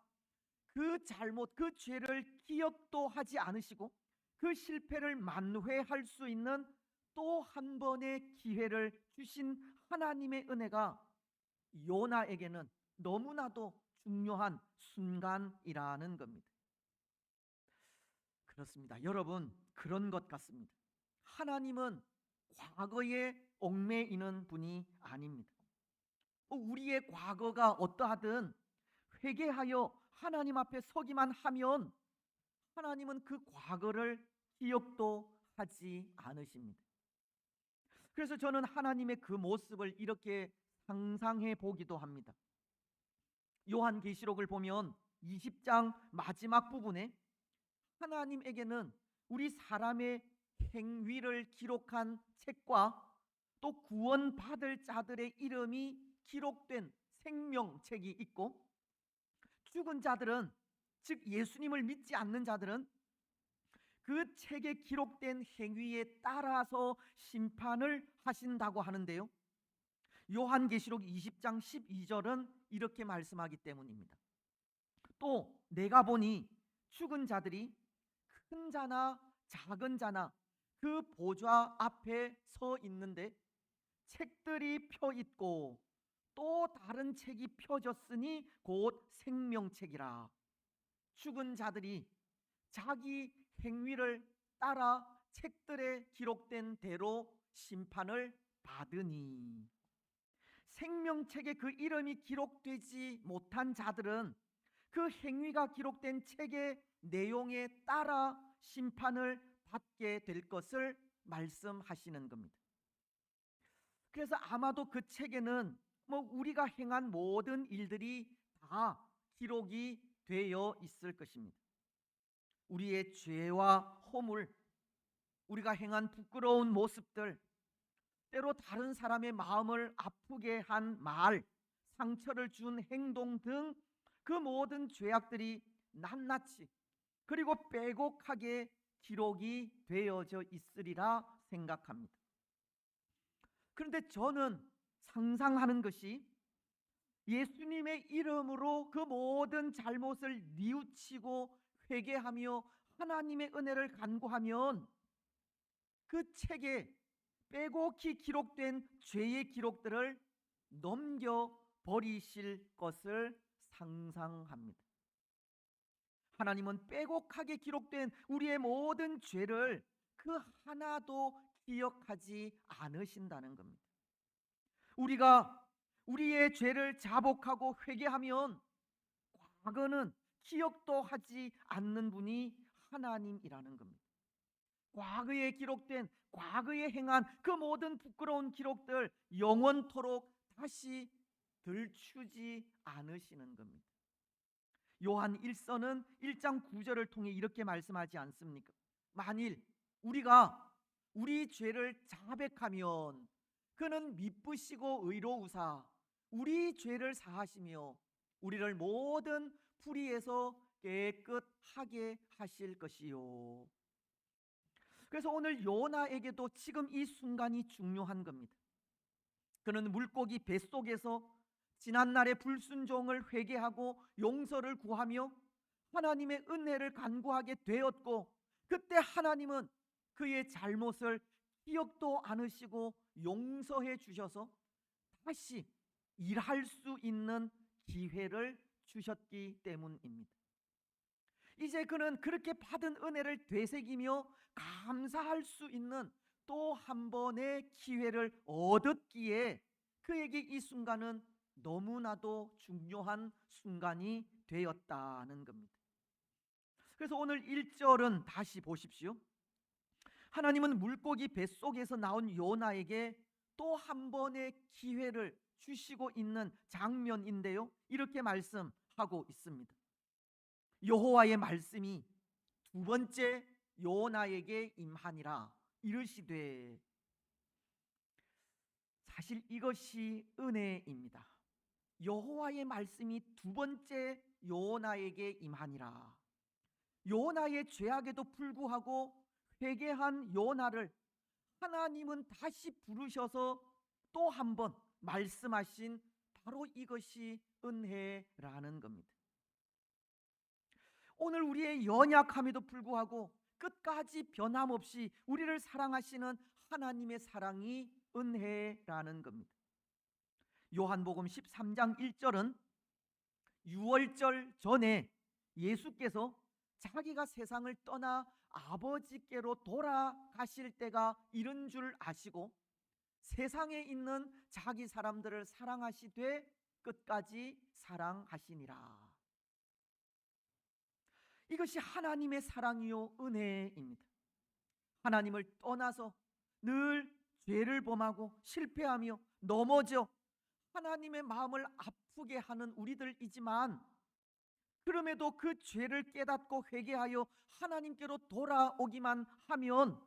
그 잘못, 그 죄를 기억도 하지 않으시고 그 실패를 만회할 수 있는 또 한 번의 기회를 주신 하나님의 은혜가 요나에게는 너무나도 중요한 순간이라는 겁니다. 그렇습니다. 여러분, 그런 것 같습니다. 하나님은 과거에 얽매이는 분이 아닙니다. 우리의 과거가 어떠하든 회개하여 하나님 앞에 서기만 하면 하나님은 그 과거를 기억도 하지 않으십니다. 그래서 저는 하나님의 그 모습을 이렇게 상상해 보기도 합니다. 요한계시록을 보면 20장 마지막 부분에 하나님에게는 우리 사람의 행위를 기록한 책과 또 구원받을 자들의 이름이 기록된 생명책이 있고, 죽은 자들은, 즉 예수님을 믿지 않는 자들은 그 책에 기록된 행위에 따라서 심판을 하신다고 하는데요, 요한계시록 20장 12절은 이렇게 말씀하기 때문입니다. 또 내가 보니 죽은 자들이 큰 자나 작은 자나 그 보좌 앞에 서 있는데 책들이 펴 있고 또 다른 책이 펴졌으니 곧 생명책이라. 죽은 자들이 자기 행위를 따라 책들에 기록된 대로 심판을 받으니, 생명책에 그 이름이 기록되지 못한 자들은 그 행위가 기록된 책의 내용에 따라 심판을 받게 될 것을 말씀하시는 겁니다. 그래서 아마도 그 책에는 우리가 행한 모든 일들이 다 기록이 되어 있을 것입니다. 우리의 죄와 허물, 우리가 행한 부끄러운 모습들, 때로 다른 사람의 마음을 아프게 한 말, 상처를 준 행동 등 그 모든 죄악들이 낱낱이 그리고 빼곡하게 기록이 되어져 있으리라 생각합니다. 그런데 저는 상상하는 것이, 예수님의 이름으로 그 모든 잘못을 뉘우치고 회개하며 하나님의 은혜를 간구하면 그 책에 빼곡히 기록된 죄의 기록들을 넘겨버리실 것을 상상합니다. 하나님은 빼곡하게 기록된 우리의 모든 죄를 그 하나도 기억하지 않으신다는 겁니다. 우리가 우리의 죄를 자복하고 회개하면 과거는 기억도 하지 않는 분이 하나님이라는 겁니다. 과거에 기록된, 과거에 행한 그 모든 부끄러운 기록들 영원토록 다시 들추지 않으시는 겁니다. 요한 1서는 1장 9절을 통해 이렇게 말씀하지 않습니까? 만일 우리가 우리 죄를 자백하면 그는 미쁘시고 의로우사 우리 죄를 사하시며 우리를 모든 불의에서 깨끗하게 하실 것이요. 그래서 오늘 요나에게도 지금 이 순간이 중요한 겁니다. 그는 물고기 뱃속에서 지난날의 불순종을 회개하고 용서를 구하며 하나님의 은혜를 간구하게 되었고, 그때 하나님은 그의 잘못을 기억도 않으시고 용서해 주셔서 다시 일할 수 있는 기회를 주셨기 때문입니다. 이제 그는 그렇게 받은 은혜를 되새기며 감사할 수 있는 또 한 번의 기회를 얻었기에 그에게 이 순간은 너무나도 중요한 순간이 되었다는 겁니다. 그래서 오늘 1절은 다시 보십시오. 하나님은 물고기 뱃속에서 나온 요나에게 또 한 번의 기회를 주시고 있는 장면인데요, 이렇게 말씀하고 있습니다. 여호와의 말씀이 두 번째 요나에게 임하니라 이르시되. 사실 이것이 은혜입니다. 여호와의 말씀이 두 번째 요나에게 임하니라. 요나의 죄악에도 불구하고 회개한 요나를 하나님은 다시 부르셔서 또 한 번 말씀하신, 바로 이것이 은혜라는 겁니다. 오늘 우리의 연약함에도 불구하고 끝까지 변함없이 우리를 사랑하시는 하나님의 사랑이 은혜라는 겁니다. 요한복음 13장 1절은 유월절 전에 예수께서 자기가 세상을 떠나 아버지께로 돌아가실 때가 이른 줄 아시고 세상에 있는 자기 사람들을 사랑하시되 끝까지 사랑하시니라. 이것이 하나님의 사랑이요 은혜입니다. 하나님을 떠나서 늘 죄를 범하고 실패하며 넘어져 하나님의 마음을 아프게 하는 우리들이지만, 그럼에도 그 죄를 깨닫고 회개하여 하나님께로 돌아오기만 하면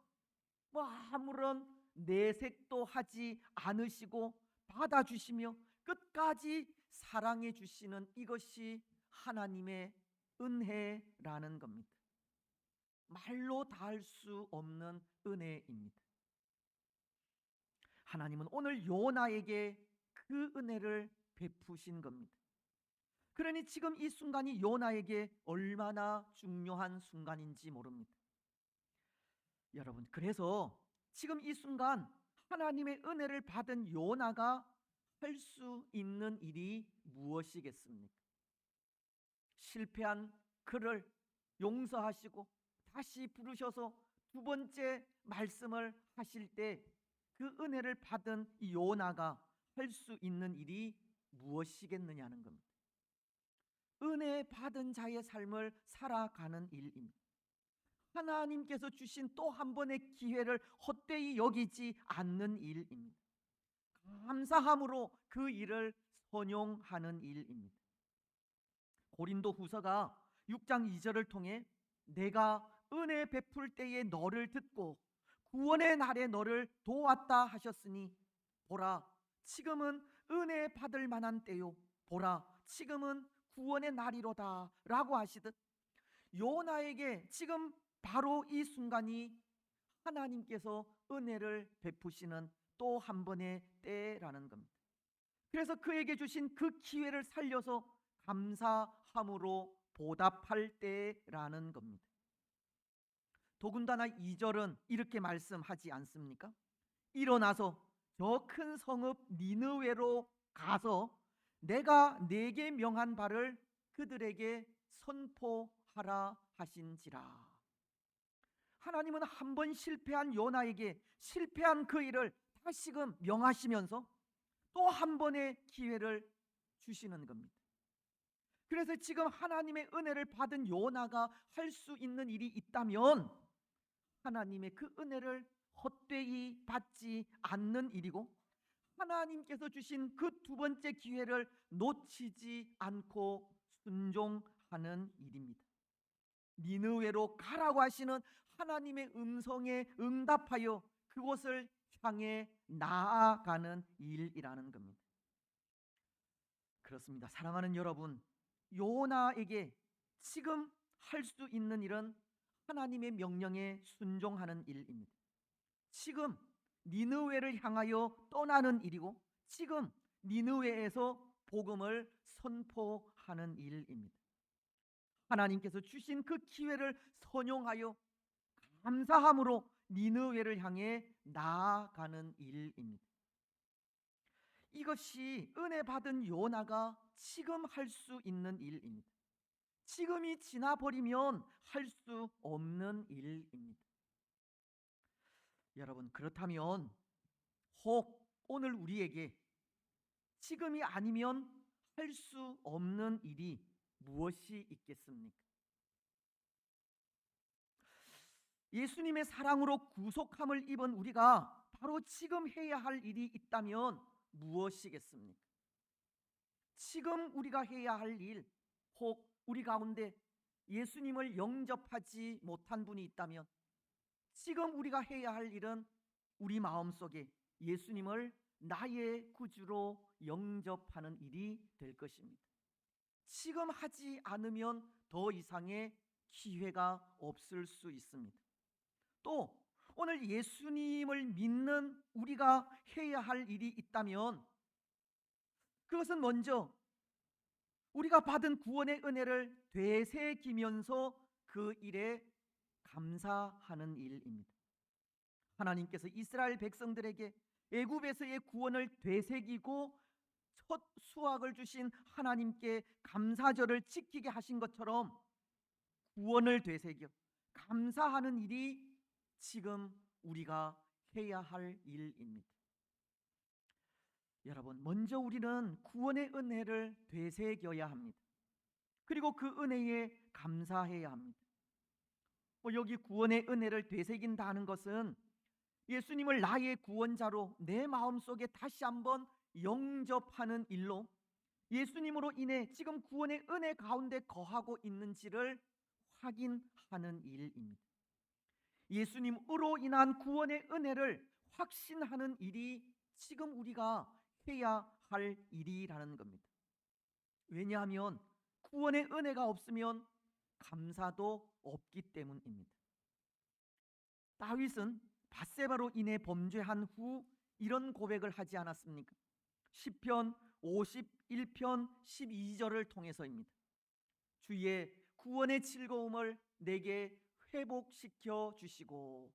아무런 내색도 하지 않으시고 받아주시며 끝까지 사랑해 주시는, 이것이 하나님의 은혜라는 겁니다. 말로 다 할 수 없는 은혜입니다. 하나님은 오늘 요나에게 그 은혜를 베푸신 겁니다. 그러니 지금 이 순간이 요나에게 얼마나 중요한 순간인지 모릅니다. 여러분, 그래서 지금 이 순간 하나님의 은혜를 받은 요나가 할 수 있는 일이 무엇이겠습니까? 실패한 그를 용서하시고 다시 부르셔서 두 번째 말씀을 하실 때 그 은혜를 받은 이 요나가 할 수 있는 일이 무엇이겠느냐는 겁니다. 은혜 받은 자의 삶을 살아가는 일입니다. 하나님께서 주신 또 한 번의 기회를 헛되이 여기지 않는 일입니다. 감사함으로 그 일을 선용하는 일입니다. 고린도 후서가 6장 2절을 통해 내가 은혜 베풀 때에 너를 듣고 구원의 날에 너를 도왔다 하셨으니 보라 지금은 은혜 받을 만한 때요, 보라 지금은 구원의 날이로다 라고 하시듯 요나에게 지금 바로 이 순간이 하나님께서 은혜를 베푸시는 또 한 번의 때라는 겁니다. 그래서 그에게 주신 그 기회를 살려서 감사함으로 보답할 때라는 겁니다. 더군다나 2절은 이렇게 말씀하지 않습니까? 일어나서 저 큰 성읍 니느웨로 가서 내가 네게 명한 바를 그들에게 선포하라 하신지라. 하나님은 한 번 실패한 요나에게 실패한 그 일을 다시금 명하시면서 또 한 번의 기회를 주시는 겁니다. 그래서 지금 하나님의 은혜를 받은 요나가 할 수 있는 일이 있다면 하나님의 그 은혜를 헛되이 받지 않는 일이고, 하나님께서 주신 그 두 번째 기회를 놓치지 않고 순종하는 일입니다. 니느웨로 가라고 하시는 하나님의 음성에 응답하여 그곳을 향해 나아가는 일이라는 겁니다. 그렇습니다. 사랑하는 여러분, 요나에게 지금 할 수 있는 일은 하나님의 명령에 순종하는 일입니다. 지금 니느웨를 향하여 떠나는 일이고, 지금 니느웨에서 복음을 선포하는 일입니다. 하나님께서 주신 그 기회를 선용하여 감사함으로 니느웨를 향해 나아가는 일입니다. 이것이 은혜 받은 요나가 지금 할 수 있는 일입니다. 지금이 지나버리면 할 수 없는 일입니다. 여러분, 그렇다면 혹 오늘 우리에게 지금이 아니면 할 수 없는 일이 무엇이 있겠습니까? 예수님의 사랑으로 구속함을 입은 우리가 바로 지금 해야 할 일이 있다면 무엇이겠습니까? 지금 우리가 해야 할 일, 혹 우리 가운데 예수님을 영접하지 못한 분이 있다면 지금 우리가 해야 할 일은 우리 마음속에 예수님을 나의 구주로 영접하는 일이 될 것입니다. 지금 하지 않으면 더 이상의 기회가 없을 수 있습니다. 또 오늘 예수님을 믿는 우리가 해야 할 일이 있다면 그것은 먼저 우리가 받은 구원의 은혜를 되새기면서 그 일에 감사하는 일입니다. 하나님께서 이스라엘 백성들에게 애굽에서의 구원을 되새기고 첫 수확을 주신 하나님께 감사절을 지키게 하신 것처럼 구원을 되새겨 감사하는 일이 지금 우리가 해야 할 일입니다. 여러분, 먼저 우리는 구원의 은혜를 되새겨야 합니다. 그리고 그 은혜에 감사해야 합니다. 여기 구원의 은혜를 되새긴다는 것은 예수님을 나의 구원자로 내 마음속에 다시 한번 영접하는 일로 예수님으로 인해 지금 구원의 은혜 가운데 거하고 있는지를 확인하는 일입니다. 예수님으로 인한 구원의 은혜를 확신하는 일이 지금 우리가 해야 할 일이라는 겁니다. 왜냐하면 구원의 은혜가 없으면 감사도 없기 때문입니다. 다윗은 밧세바로 인해 범죄한 후 이런 고백을 하지 않았습니까? 시편 51편 12절을 통해서입니다. 주의 구원의 즐거움을 내게 회복시켜 주시고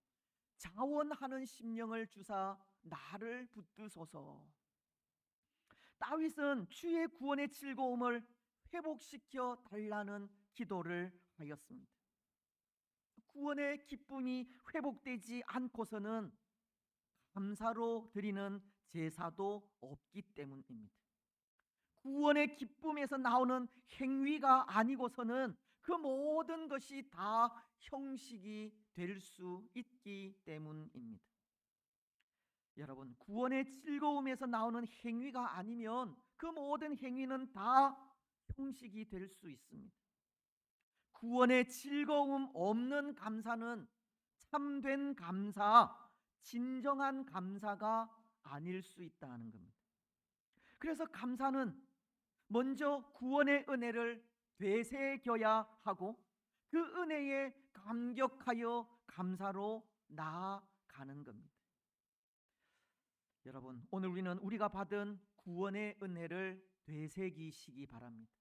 자원하는 심령을 주사 나를 붙드소서. 다윗은 주의 구원의 즐거움을 회복시켜 달라는 기도를 하였습니다. 구원의 기쁨이 회복되지 않고서는 감사로 드리는 제사도 없기 때문입니다. 구원의 기쁨에서 나오는 행위가 아니고서는 그 모든 것이 다 형식이 될 수 있기 때문입니다. 여러분, 구원의 즐거움에서 나오는 행위가 아니면 그 모든 행위는 다 형식이 될 수 있습니다. 구원의 즐거움 없는 감사는 참된 감사, 진정한 감사가 아닐 수 있다는 겁니다. 그래서 감사는 먼저 구원의 은혜를 되새겨야 하고 그 은혜에 감격하여 감사로 나아가는 겁니다. 여러분, 오늘 우리는 우리가 받은 구원의 은혜를 되새기시기 바랍니다.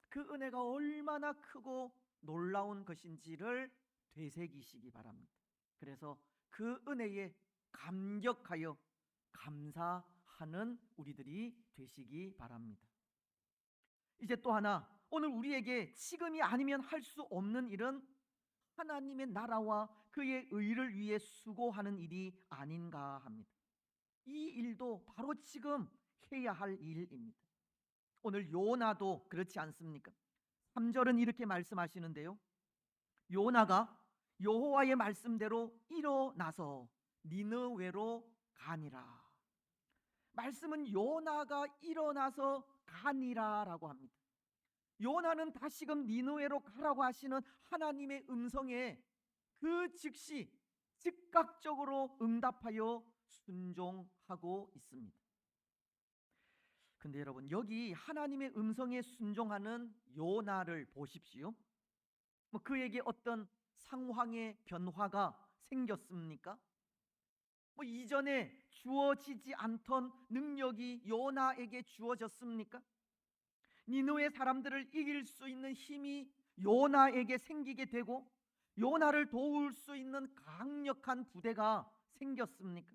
그 은혜가 얼마나 크고 놀라운 것인지를 되새기시기 바랍니다. 그래서 그 은혜에 감격하여 감사하는 우리들이 되시기 바랍니다. 이제 또 하나, 오늘 우리에게 지금이 아니면 할 수 없는 일은 하나님의 나라와 그의 의를 위해 수고하는 일이 아닌가 합니다. 이 일도 바로 지금 해야 할 일입니다. 오늘 요나도 그렇지 않습니까? 3절은 이렇게 말씀하시는데요. 요나가 여호와의 말씀대로 일어나서 니느웨로 가니라. 말씀은 요나가 일어나서 가니라라고 합니다. 요나는 다시금 니느웨로 가라고 하시는 하나님의 음성에 그 즉시 즉각적으로 응답하여 순종하고 있습니다. 근데 여러분, 여기 하나님의 음성에 순종하는 요나를 보십시오. 그에게 어떤 상황의 변화가 생겼습니까? 이전에 주어지지 않던 능력이 요나에게 주어졌습니까? 니느웨 사람들을 이길 수 있는 힘이 요나에게 생기게 되고 요나를 도울 수 있는 강력한 부대가 생겼습니까?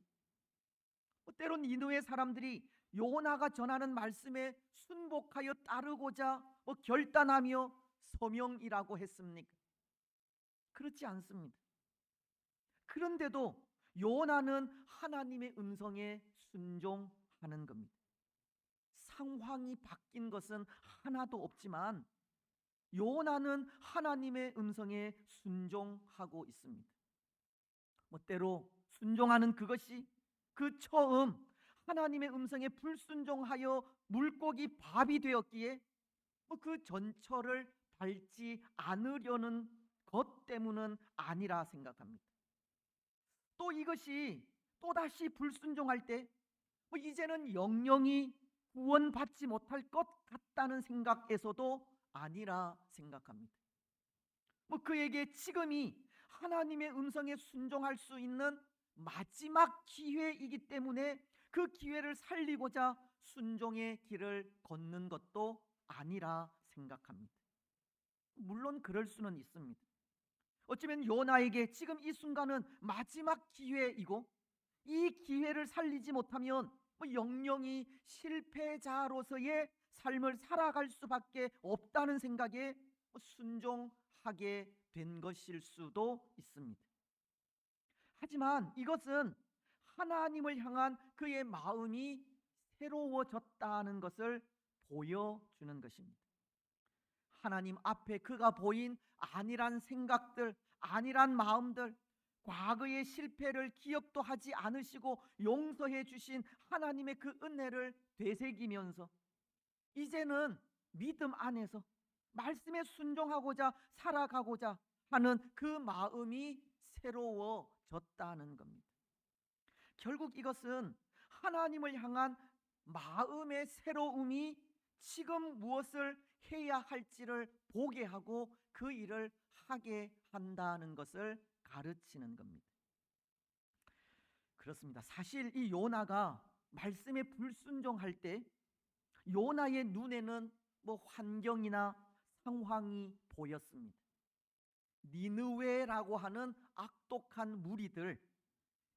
때론 니느웨 사람들이 요나가 전하는 말씀에 순복하여 따르고자 결단하며 소명이라고 했습니까? 그렇지 않습니다. 그런데도 요나는 하나님의 음성에 순종하는 겁니다. 상황이 바뀐 것은 하나도 없지만 요나는 하나님의 음성에 순종하고 있습니다. 때로 순종하는 그것이 그 처음 하나님의 음성에 불순종하여 물고기 밥이 되었기에 그 전철을 밟지 않으려는 것 때문은 아니라 생각합니다. 또 이것이 또다시 불순종할 때 이제는 영영이 구원받지 못할 것 같다는 생각에서도 아니라 생각합니다. 그에게 지금이 하나님의 음성에 순종할 수 있는 마지막 기회이기 때문에 그 기회를 살리고자 순종의 길을 걷는 것도 아니라 생각합니다. 물론 그럴 수는 있습니다. 어쩌면 요나에게 지금 이 순간은 마지막 기회이고 이 기회를 살리지 못하면 영영이 실패자로서의 삶을 살아갈 수밖에 없다는 생각에 순종하게 된 것일 수도 있습니다. 하지만 이것은 하나님을 향한 그의 마음이 새로워졌다는 것을 보여주는 것입니다. 하나님 앞에 그가 보인 안일한 생각들, 안일한 마음들, 과거의 실패를 기억도 하지 않으시고 용서해 주신 하나님의 그 은혜를 되새기면서 이제는 믿음 안에서 말씀에 순종하고자 살아가고자 하는 그 마음이 새로워졌다는 겁니다. 결국 이것은 하나님을 향한 마음의 새로움이 지금 무엇을 해야 할지를 보게 하고 그 일을 하게 한다는 것을 가르치는 겁니다. 그렇습니다. 사실 이 요나가 말씀에 불순종할 때 요나의 눈에는 환경이나 상황이 보였습니다. 니느웨라고 하는 악독한 무리들,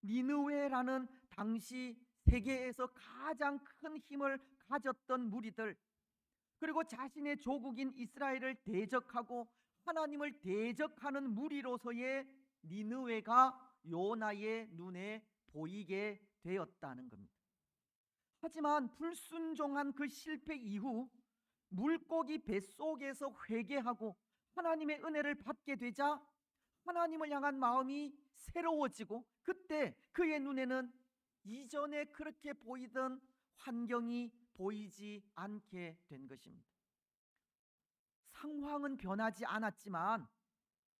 니느웨라는 당시 세계에서 가장 큰 힘을 가졌던 무리들, 그리고 자신의 조국인 이스라엘을 대적하고 하나님을 대적하는 무리로서의 니느웨가 요나의 눈에 보이게 되었다는 겁니다. 하지만 불순종한 그 실패 이후 물고기 뱃속에서 회개하고 하나님의 은혜를 받게 되자 하나님을 향한 마음이 새로워지고 그때 그의 눈에는 이전에 그렇게 보이던 환경이 보이지 않게 된 것입니다. 상황은 변하지 않았지만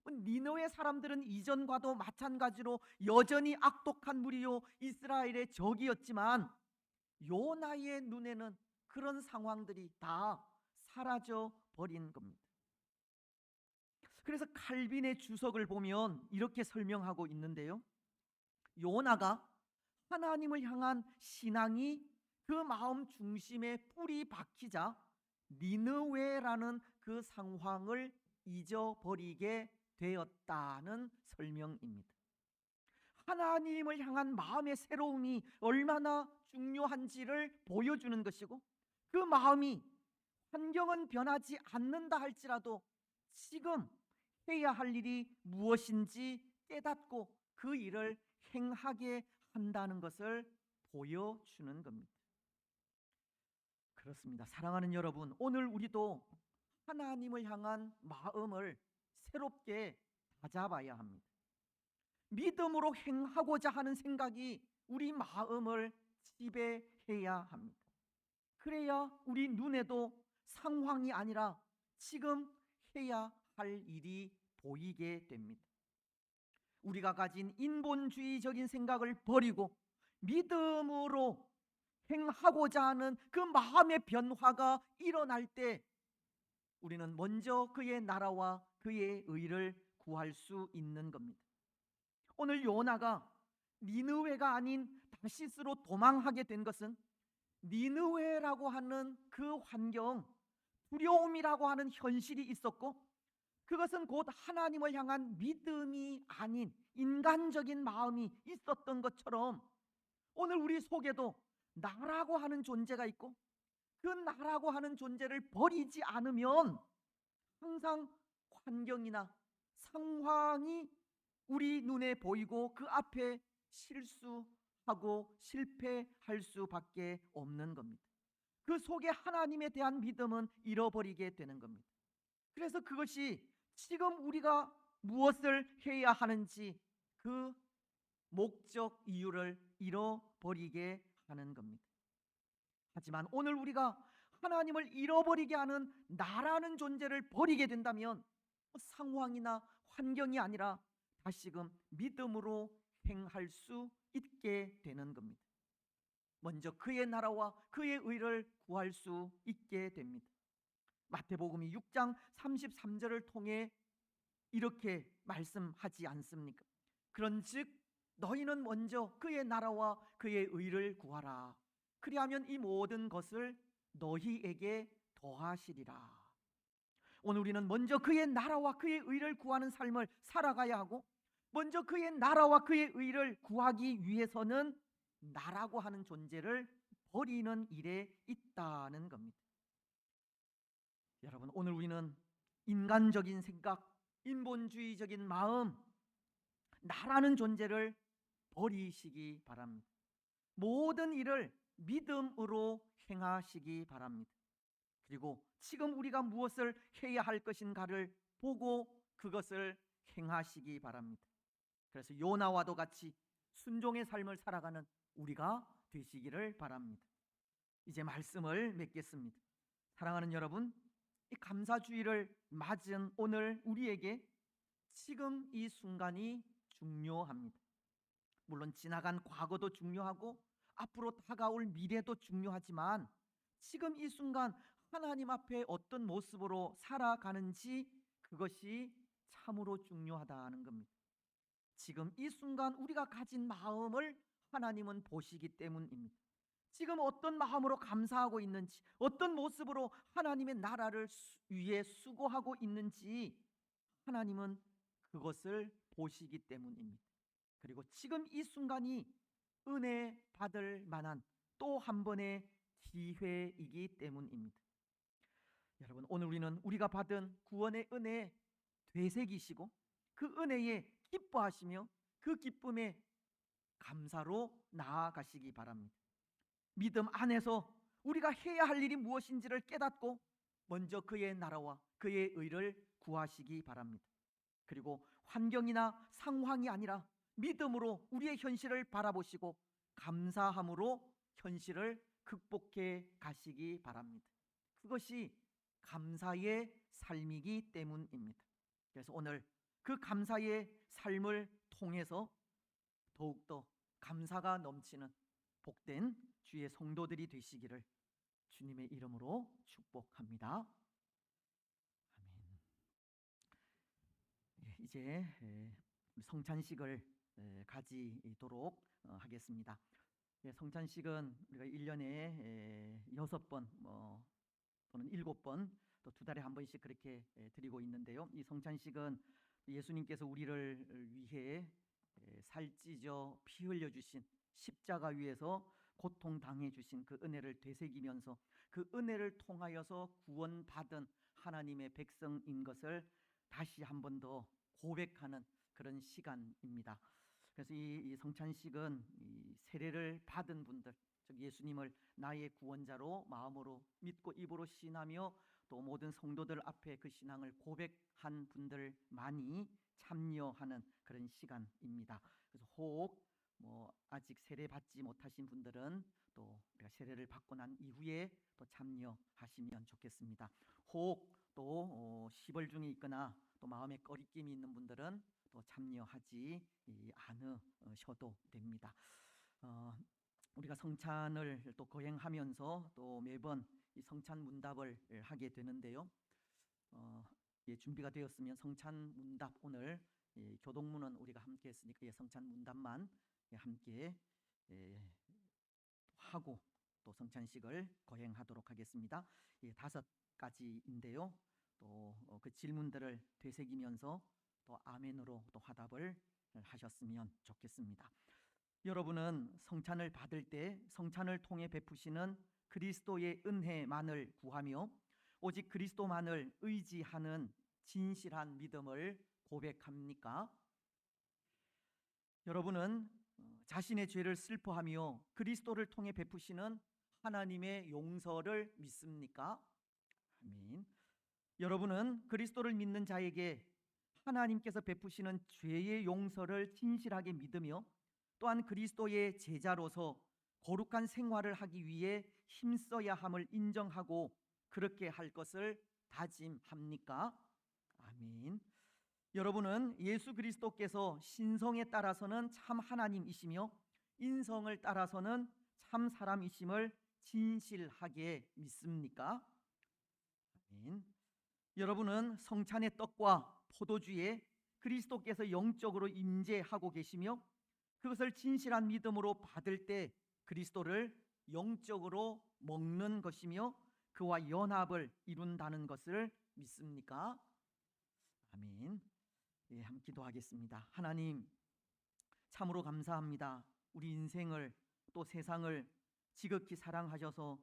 니느웨 사람들은 이전과도 마찬가지로 여전히 악독한 무리요 이스라엘의 적이었지만 요나의 눈에는 그런 상황들이 다 사라져 버린 겁니다. 그래서 칼빈의 주석을 보면 이렇게 설명하고 있는데요. 요나가 하나님을 향한 신앙이 그 마음 중심에 뿌리 박히자 니느웨라는 그 상황을 잊어버리게 되었다는 설명입니다. 하나님을 향한 마음의 새로움이 얼마나 중요한지를 보여주는 것이고 그 마음이 환경은 변하지 않는다 할지라도 지금 해야 할 일이 무엇인지 깨닫고 그 일을 행하게 한다는 것을 보여주는 겁니다. 그렇습니다. 사랑하는 여러분, 오늘 우리도 하나님을 향한 마음을 새롭게 다잡아야 합니다. 믿음으로 행하고자 하는 생각이 우리 마음을 지배해야 합니다. 그래야 우리 눈에도 상황이 아니라 지금 해야 할 일이 보이게 됩니다. 우리가 가진 인본주의적인 생각을 버리고 믿음으로 행하고자 하는 그 마음의 변화가 일어날 때 우리는 먼저 그의 나라와 그의 의를 구할 수 있는 겁니다. 오늘 요나가 니느웨가 아닌 다시스로 도망하게 된 것은 니느웨라고 하는 그 환경, 두려움이라고 하는 현실이 있었고 그것은 곧 하나님을 향한 믿음이 아닌 인간적인 마음이 있었던 것처럼 오늘 우리 속에도 나라고 하는 존재가 있고 그 나라고 하는 존재를 버리지 않으면 항상 환경이나 상황이 우리 눈에 보이고 그 앞에 실수하고 실패할 수밖에 없는 겁니다. 그 속에 하나님에 대한 믿음은 잃어버리게 되는 겁니다. 그래서 그것이 지금 우리가 무엇을 해야 하는지 그 목적 이유를 잃어버리게 하는 겁니다. 하지만 오늘 우리가 하나님을 잃어버리게 하는 나라는 존재를 버리게 된다면 상황이나 환경이 아니라 다시금 믿음으로 행할 수 있게 되는 겁니다. 먼저 그의 나라와 그의 의를 구할 수 있게 됩니다. 마태복음이 6장 33절을 통해 이렇게 말씀하지 않습니까? 그런즉 너희는 먼저 그의 나라와 그의 의를 구하라. 그리하면 이 모든 것을 너희에게 더하시리라. 오늘 우리는 먼저 그의 나라와 그의 의를 구하는 삶을 살아가야 하고, 먼저 그의 나라와 그의 의를 구하기 위해서는 나라고 하는 존재를 버리는 일에 있다는 겁니다. 여러분, 오늘 우리는 인간적인 생각, 인본주의적인 마음, 나라는 존재를 버리시기 바랍니다. 모든 일을 믿음으로 행하시기 바랍니다. 그리고 지금 우리가 무엇을 해야 할 것인가를 보고 그것을 행하시기 바랍니다. 그래서 요나와도 같이 순종의 삶을 살아가는 우리가 되시기를 바랍니다. 이제 말씀을 맺겠습니다. 사랑하는 여러분, 이 감사주의를 맞은 오늘 우리에게 지금 이 순간이 중요합니다. 물론 지나간 과거도 중요하고 앞으로 다가올 미래도 중요하지만 지금 이 순간 하나님 앞에 어떤 모습으로 살아가는지 그것이 참으로 중요하다는 겁니다. 지금 이 순간 우리가 가진 마음을 하나님은 보시기 때문입니다. 지금 어떤 마음으로 감사하고 있는지, 어떤 모습으로 하나님의 나라를 위해 수고하고 있는지 하나님은 그것을 보시기 때문입니다. 그리고 지금 이 순간이 은혜 받을 만한 또 한 번의 기회이기 때문입니다. 여러분, 오늘 우리는 우리가 받은 구원의 은혜에 되새기시고 그 은혜에 기뻐하시며 그 기쁨에 감사로 나아가시기 바랍니다. 믿음 안에서 우리가 해야 할 일이 무엇인지를 깨닫고 먼저 그의 나라와 그의 의를 구하시기 바랍니다. 그리고 환경이나 상황이 아니라 믿음으로 우리의 현실을 바라보시고 감사함으로 현실을 극복해 가시기 바랍니다. 그것이 감사의 삶이기 때문입니다. 그래서 오늘 그 감사의 삶을 통해서 더욱더 감사가 넘치는 복된 주의 성도들이 되시기를 주님의 이름으로 축복합니다. 아멘. 이제 성찬식을 가지도록 하겠습니다. 성찬식은 우리가 1년에 6번 또는 7번 또 2달에 한 번씩 그렇게 드리고 있는데요. 이 성찬식은 예수님께서 우리를 위해 살찌져 피 흘려 주신 십자가 위에서 고통 당해 주신 그 은혜를 되새기면서 그 은혜를 통하여서 구원받은 하나님의 백성인 것을 다시 한 번 더 고백하는 그런 시간입니다. 그래서 이 성찬식은 이 세례를 받은 분들, 즉 예수님을 나의 구원자로 마음으로 믿고 입으로 신하며 또 모든 성도들 앞에 그 신앙을 고백한 분들만이 참여하는 그런 시간입니다. 그래서 혹 아직 세례 받지 못하신 분들은 또 우리가 세례를 받고 난 이후에 또 참여하시면 좋겠습니다. 혹 또 시벌 중에 있거나 또 마음에 꺼리낌이 있는 분들은 또 참여하지 않으셔도 됩니다. 우리가 성찬을 또 거행하면서 또 매번 이 성찬 문답을 하게 되는데요. 준비가 되었으면 성찬 문답 오늘 교동문은 우리가 함께 했으니까 성찬 문답만 함께 하고 또 성찬식을 거행하도록 하겠습니다. 5가지인데요. 또 그 질문들을 되새기면서 또 아멘으로 또 화답을 하셨으면 좋겠습니다. 여러분은 성찬을 받을 때 성찬을 통해 베푸시는 그리스도의 은혜만을 구하며 오직 그리스도만을 의지하는 진실한 믿음을 고백합니까? 여러분은 자신의 죄를 슬퍼하며 그리스도를 통해 베푸시는 하나님의 용서를 믿습니까? 아멘. 여러분은 그리스도를 믿는 자에게 하나님께서 베푸시는 죄의 용서를 진실하게 믿으며 또한 그리스도의 제자로서 거룩한 생활을 하기 위해 힘써야 함을 인정하고 그렇게 할 것을 다짐합니까? 아멘. 여러분은 예수 그리스도께서 신성에 따라서는 참 하나님이시며 인성을 따라서는 참 사람이심을 진실하게 믿습니까? 아멘. 여러분은 성찬의 떡과 포도주에 그리스도께서 영적으로 임재하고 계시며 그것을 진실한 믿음으로 받을 때 그리스도를 영적으로 먹는 것이며 그와 연합을 이룬다는 것을 믿습니까? 아멘. 예, 함께 기도하겠습니다. 하나님, 참으로 감사합니다. 우리 인생을 또 세상을 지극히 사랑하셔서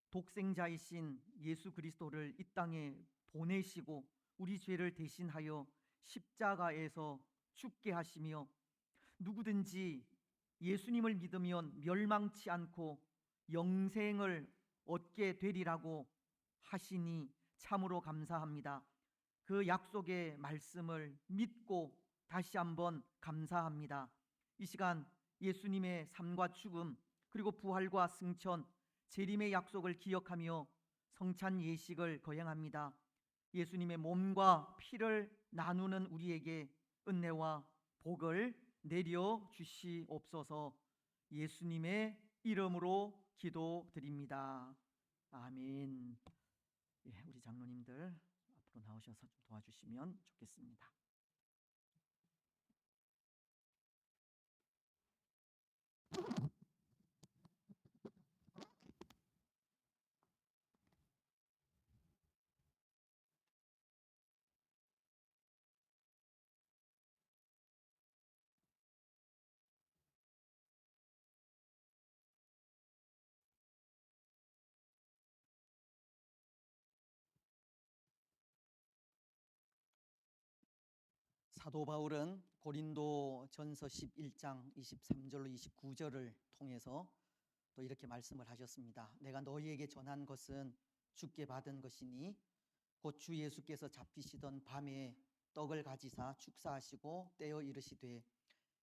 독생자이신 예수 그리스도를 이 땅에 보내시고 우리 죄를 대신하여 십자가에서 죽게 하시며 누구든지 예수님을 믿으면 멸망치 않고 영생을 얻게 되리라고 하시니 참으로 감사합니다. 그 약속의 말씀을 믿고 다시 한번 감사합니다. 이 시간 예수님의 삶과 죽음 그리고 부활과 승천 재림의 약속을 기억하며 성찬 예식을 거행합니다. 예수님의 몸과 피를 나누는 우리에게 은혜와 복을 내려 주시옵소서. 예수님의 이름으로 기도드립니다. 아멘. 예, 우리 장로님들 앞으로 나오셔서 좀 도와주시면 좋겠습니다. 사도 바울은 고린도 전서 11장 23절로 29절을 통해서 또 이렇게 말씀을 하셨습니다. 내가 너희에게 전한 것은 주께 받은 것이니 곧 주 예수께서 잡히시던 밤에 떡을 가지사 축사하시고 떼어 이르시되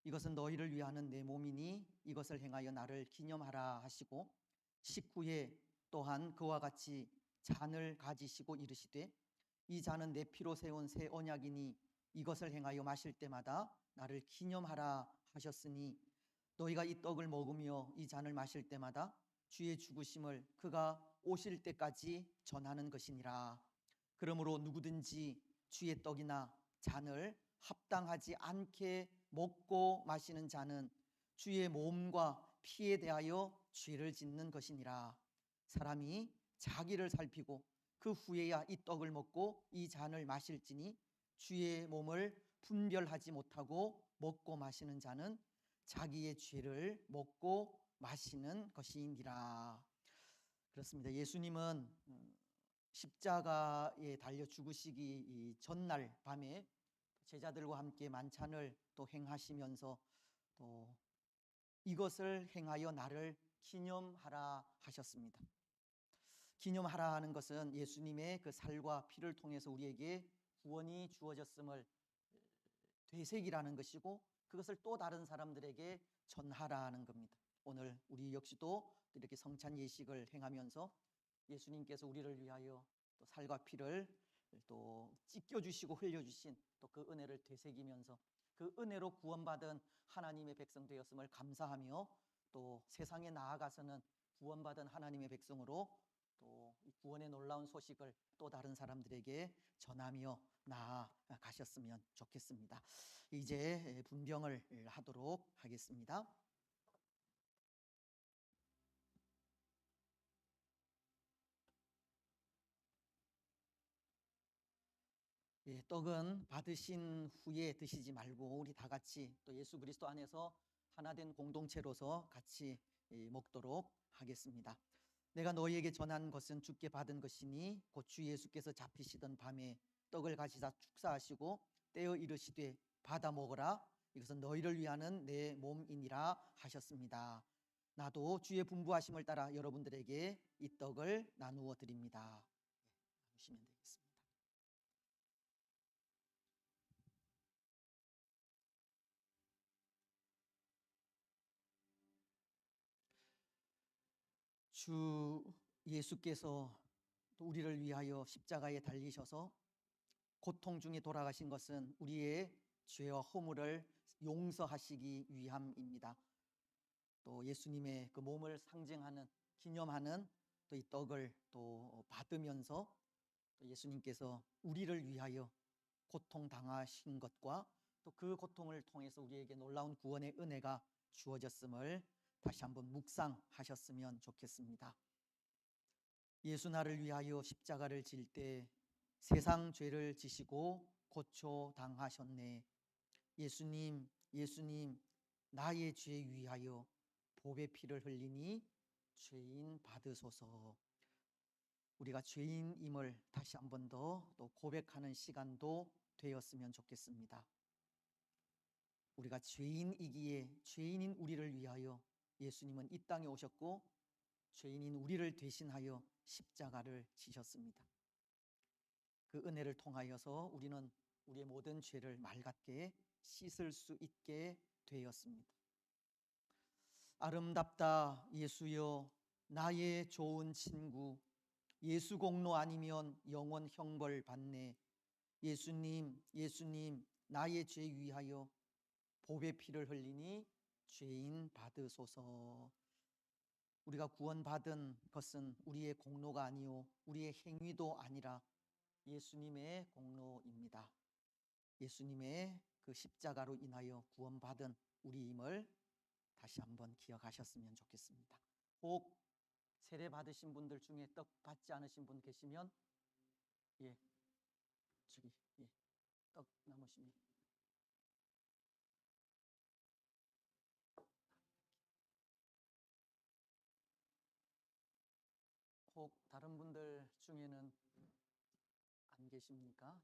이것은 너희를 위하는 내 몸이니 이것을 행하여 나를 기념하라 하시고 식후에 또한 그와 같이 잔을 가지시고 이르시되 이 잔은 내 피로 세운 새 언약이니 이것을 행하여 마실 때마다 나를 기념하라 하셨으니 너희가 이 떡을 먹으며 이 잔을 마실 때마다 주의 죽으심을 그가 오실 때까지 전하는 것이니라. 그러므로 누구든지 주의 떡이나 잔을 합당하지 않게 먹고 마시는 자는 주의 몸과 피에 대하여 죄를 짓는 것이니라. 사람이 자기를 살피고 그 후에야 이 떡을 먹고 이 잔을 마실지니 주의 몸을 분별하지 못하고 먹고 마시는 자는 자기의 죄를 먹고 마시는 것이니라. 그렇습니다. 예수님은 십자가에 달려 죽으시기 전날 밤에 제자들과 함께 만찬을 또 행하시면서 또 이것을 행하여 나를 기념하라 하셨습니다. 기념하라 하는 것은 예수님의 그 살과 피를 통해서 우리에게 구원이 주어졌음을 되새기라는 것이고 그것을 또 다른 사람들에게 전하라 하는 겁니다. 오늘 우리 역시도 이렇게 성찬 예식을 행하면서 예수님께서 우리를 위하여 또 살과 피를 또 찢겨주시고 흘려주신 또 그 은혜를 되새기면서 그 은혜로 구원받은 하나님의 백성 되었음을 감사하며 또 세상에 나아가서는 구원받은 하나님의 백성으로 또 이 구원의 놀라운 소식을 또 다른 사람들에게 전하며 나아가셨으면 좋겠습니다. 이제 분병을 하도록 하겠습니다. 예, 떡은 받으신 후에 드시지 말고 우리 다 같이 또 예수 그리스도 안에서 하나된 공동체로서 같이 먹도록 하겠습니다. 내가 너희에게 전한 것은 주께 받은 것이니 곧 주 예수께서 잡히시던 밤에 떡을 가지사 축사하시고 떼어 이르시되 받아 먹으라 이것은 너희를 위하는 내 몸이니라 하셨습니다. 나도 주의 분부하심을 따라 여러분들에게 이 떡을 나누어 드립니다. 나누시면 되겠습니다. 주 예수께서 또 우리를 위하여 십자가에 달리셔서 고통 중에 돌아가신 것은 우리의 죄와 허물을 용서하시기 위함입니다. 또 예수님의 그 몸을 상징하는 기념하는 또 이 떡을 또 받으면서 또 예수님께서 우리를 위하여 고통 당하신 것과 또 그 고통을 통해서 우리에게 놀라운 구원의 은혜가 주어졌음을 다시 한번 묵상하셨으면 좋겠습니다. 예수 나를 위하여 십자가를 질 때 세상 죄를 지시고 고초 당하셨네. 예수님, 예수님, 나의 죄 위하여 보배 피를 흘리니 죄인 받으소서. 우리가 죄인임을 다시 한 번 더 또 고백하는 시간도 되었으면 좋겠습니다. 우리가 죄인이기에 죄인인 우리를 위하여 예수님은 이 땅에 오셨고 죄인인 우리를 대신하여 십자가를 지셨습니다. 그 은혜를 통하여서 우리는 우리의 모든 죄를 맑게 씻을 수 있게 되었습니다. 아름답다 예수여 나의 좋은 친구, 예수 공로 아니면 영원 형벌 받네. 예수님, 예수님, 나의 죄 위하여 보배 피를 흘리니 죄인 받으소서. 우리가 구원받은 것은 우리의 공로가 아니요 우리의 행위도 아니라 예수님의 공로입니다. 예수님의 그 십자가로 인하여 구원받은 우리임을 다시 한번 기억하셨으면 좋겠습니다. 혹 세례 받으신 분들 중에 떡 받지 않으신 분 계시면 떡 남으시면 혹 다른 분들 중에는 안 계십니까?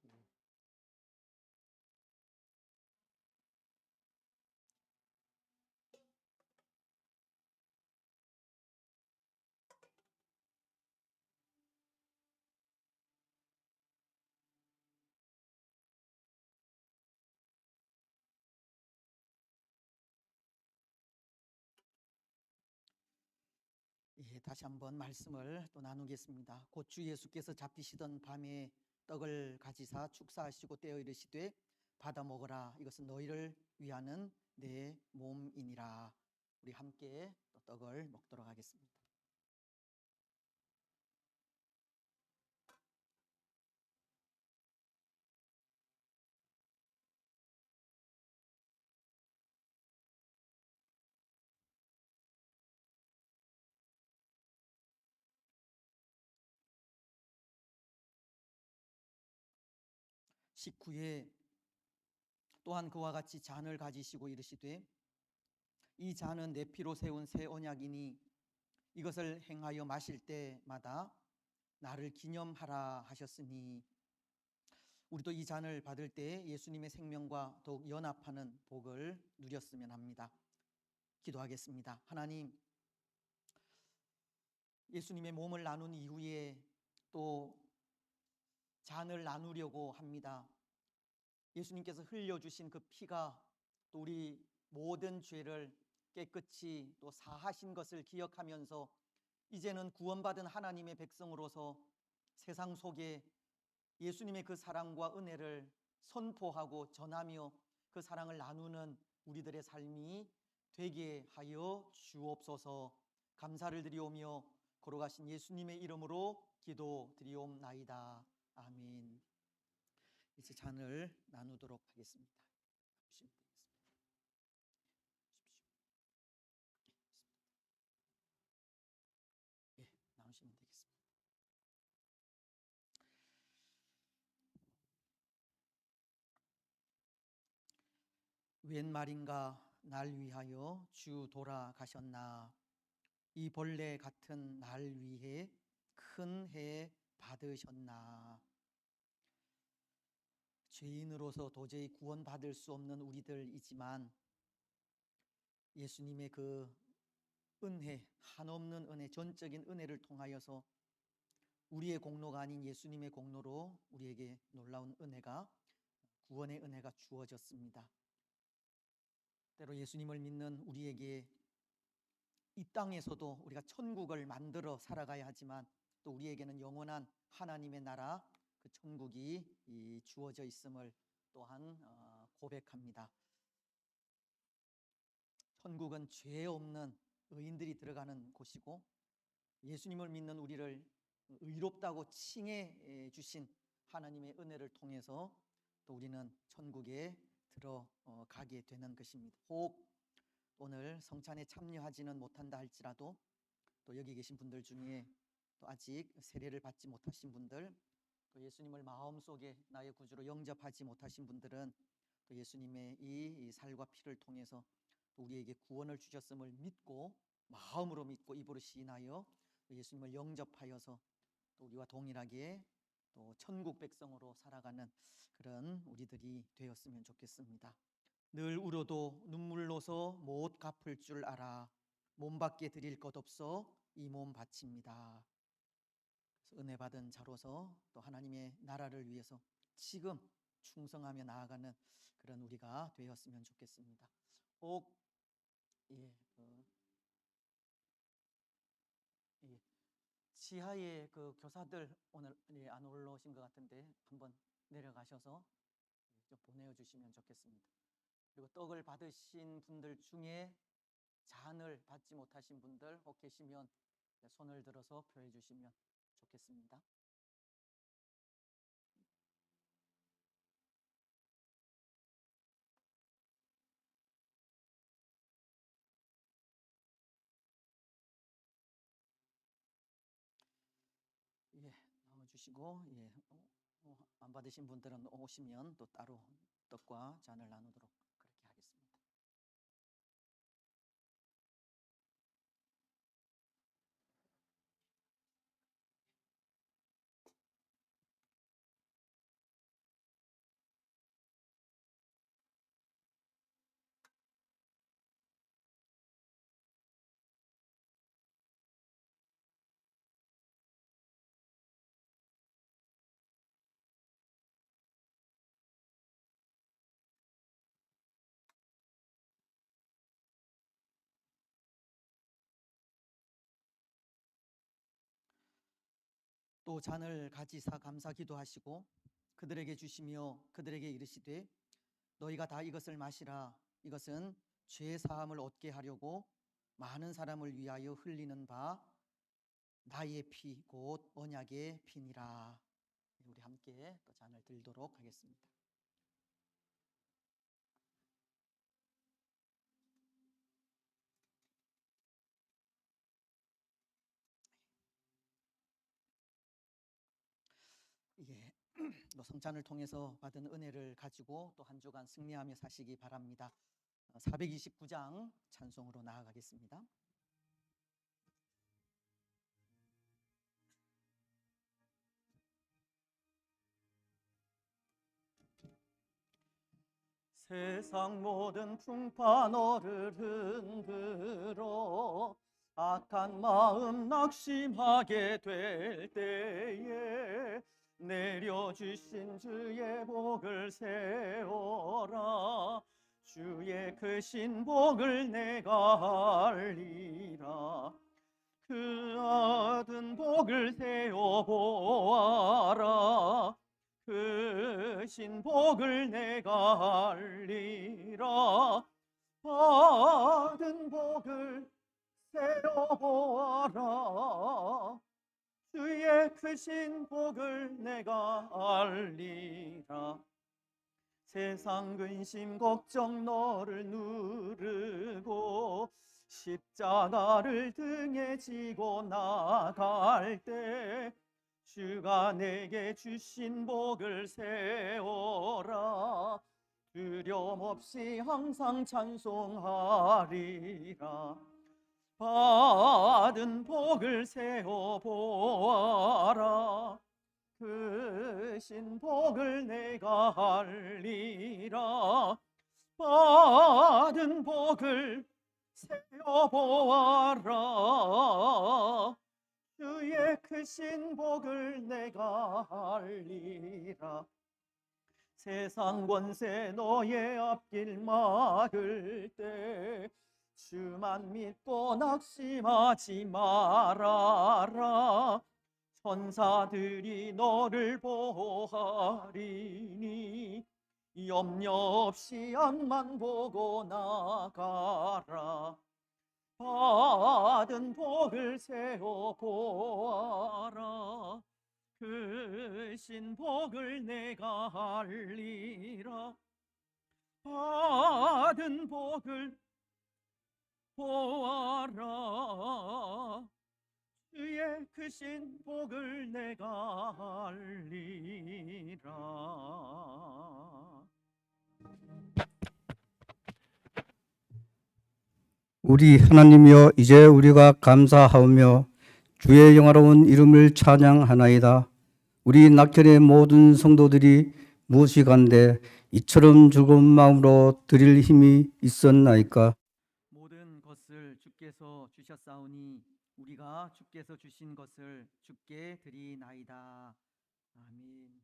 다시 한번 말씀을 또 나누겠습니다. 곧 주 예수께서 잡히시던 밤에 떡을 가지사 축사하시고 떼어 이르시되 받아 먹으라 이것은 너희를 위하는 내 몸이니라. 우리 함께 또 떡을 먹도록 하겠습니다. 식후에 또한 그와 같이 잔을 가지시고 이르시되 이 잔은 내 피로 세운 새 언약이니 이것을 행하여 마실 때마다 나를 기념하라 하셨으니 우리도 이 잔을 받을 때 예수님의 생명과 더욱 연합하는 복을 누렸으면 합니다. 기도하겠습니다. 하나님, 예수님의 몸을 나눈 이후에 또 잔을 나누려고 합니다. 예수님께서 흘려주신 그 피가 또 우리 모든 죄를 깨끗이 또 사하신 것을 기억하면서 이제는 구원받은 하나님의 백성으로서 세상 속에 예수님의 그 사랑과 은혜를 선포하고 전하며 그 사랑을 나누는 우리들의 삶이 되게 하여 주옵소서. 감사를 드리오며 걸어가신 예수님의 이름으로 기도드리옵나이다. 아멘. 이제 잔을 나누도록 하겠습니다. 나누시면 되겠습니다. 웬 말인가 날 위하여 주 돌아가셨나. 이 벌레 같은 날 위해 큰 해 받으셨나. 죄인으로서 도저히 구원받을 수 없는 우리들이지만 예수님의 그 은혜, 한없는 은혜, 전적인 은혜를 통하여서 우리의 공로가 아닌 예수님의 공로로 우리에게 놀라운 은혜가, 구원의 은혜가 주어졌습니다. 때로 예수님을 믿는 우리에게 이 땅에서도 우리가 천국을 만들어 살아가야 하지만 또 우리에게는 영원한 하나님의 나라, 그 천국이 주어져 있음을 또한 고백합니다. 천국은 죄 없는 의인들이 들어가는 곳이고 예수님을 믿는 우리를 의롭다고 칭해 주신 하나님의 은혜를 통해서 또 우리는 천국에 들어가게 되는 것입니다. 혹 오늘 성찬에 참여하지는 못한다 할지라도 또 여기 계신 분들 중에 또 아직 세례를 받지 못하신 분들, 또 예수님을 마음속에 나의 구주로 영접하지 못하신 분들은 또 예수님의 이 살과 피를 통해서 또 우리에게 구원을 주셨음을 믿고, 마음으로 믿고 입으로 시인하여 예수님을 영접하여서 또 우리와 동일하게 또 천국 백성으로 살아가는 그런 우리들이 되었으면 좋겠습니다. 늘 울어도 눈물로서 못 갚을 줄 알아 몸밖에 드릴 것 없어 이 몸 바칩니다. 그래서 은혜 받은 자로서 또 하나님의 나라를 위해서 지금 충성하며 나아가는 그런 우리가 되었으면 좋겠습니다. 혹 지하에 그 교사들 오늘 안 올라오신 것 같은데 한번 내려가셔서 좀 보내주시면 좋겠습니다. 그리고 떡을 받으신 분들 중에 잔을 받지 못하신 분들 혹 계시면 손을 들어서 표해 주시면 좋겠습니다. 나눠주시고 안 받으신 분들은 오시면 또 따로 떡과 잔을 나누도록 그렇게 하겠습니다. 또 잔을 가지사 감사 기도하시고 그들에게 주시며 그들에게 이르시되 너희가 다 이것을 마시라. 이것은 죄 사함을 얻게 하려고 많은 사람을 위하여 흘리는 바 나의 피 곧 언약의 피니라. 우리 함께 또 잔을 들도록 하겠습니다. 또 성찬을 통해서 받은 은혜를 가지고 또 한 주간 승리하며 사시기 바랍니다. 429장 찬송으로 나아가겠습니다. 세상 모든 풍파 너를 흔들어 악한 마음 낙심하게 될 때에 내려주신 주의 복을 세워라. 주의 크신 복을 내가 알리라. 그 얻은 복을 세워보아라. 크신 복을 내가 알리라. 받은 복을 세워보아라. 주의 크신 복을 내가 알리라. 세상 근심 걱정 너를 누르고 십자가를 등에 지고 나갈 때 주가 내게 주신 복을 세워라. 두려움 없이 항상 찬송하리라. 받은 복을 세어 보아라. 크신 복을 내가 알리라. 받은 복을 세어 보아라. 주의 크신 복을 내가 알리라. 세상 권세 너의 앞길 막을 때 주만 믿고 낙심하지 말아라. 천사들이 너를 보호하리니 염려 없이 앞만 보고 나가라. 받은 복을 세어 보아라. 크신 복을 내가 알리라. 받은 복을 보아라. 주의 크신 복을 내가 알리라. 우리 하나님이여, 이제 우리가 감사하오며 주의 영화로운 이름을 찬양하나이다. 우리 낙현의 모든 성도들이 무엇이간데 이처럼 즐거운 마음으로 드릴 힘이 있었나이까? 모든 것을 주께서 주셨사오니 우리가 주께서 주신 것을 주께 드리나이다. 아멘.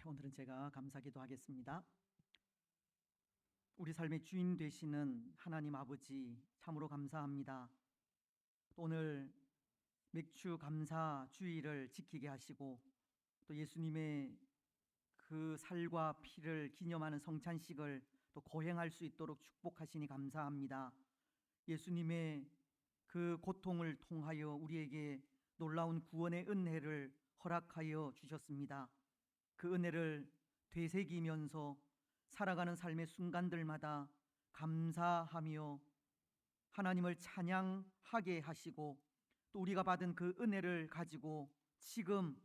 오늘은 제가 감사기도 하겠습니다. 우리 삶의 주인 되시는 하나님 아버지 참으로 감사합니다. 오늘 맥주 감사 주일을 지키게 하시고 또 예수님의 그 살과 피를 기념하는 성찬식을 또 거행할 수 있도록 축복하시니 감사합니다. 예수님의 그 고통을 통하여 우리에게 놀라운 구원의 은혜를 허락하여 주셨습니다. 그 은혜를 되새기면서 살아가는 삶의 순간들마다 감사하며 하나님을 찬양하게 하시고 또 우리가 받은 그 은혜를 가지고 지금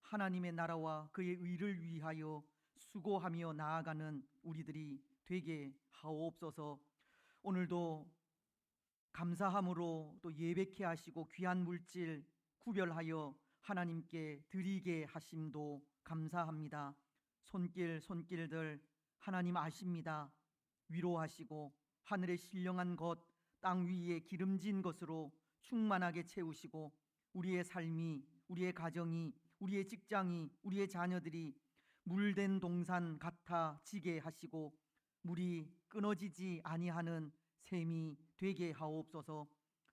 하나님의 나라와 그의 의를 위하여 수고하며 나아가는 우리들이 되게 하옵소서. 오늘도 감사함으로 또 예배케 하시고 귀한 물질 구별하여 하나님께 드리게 하심도 감사합니다. 손길들 하나님 아십니다. 위로하시고 하늘의 신령한 것, 땅 위에 기름진 것으로 충만하게 채우시고 우리의 삶이, 우리의 가정이, 우리의 직장이, 우리의 자녀들이 물된 동산 같아지게 하시고 물이 끊어지지 아니하는 샘이 되게 하옵소서.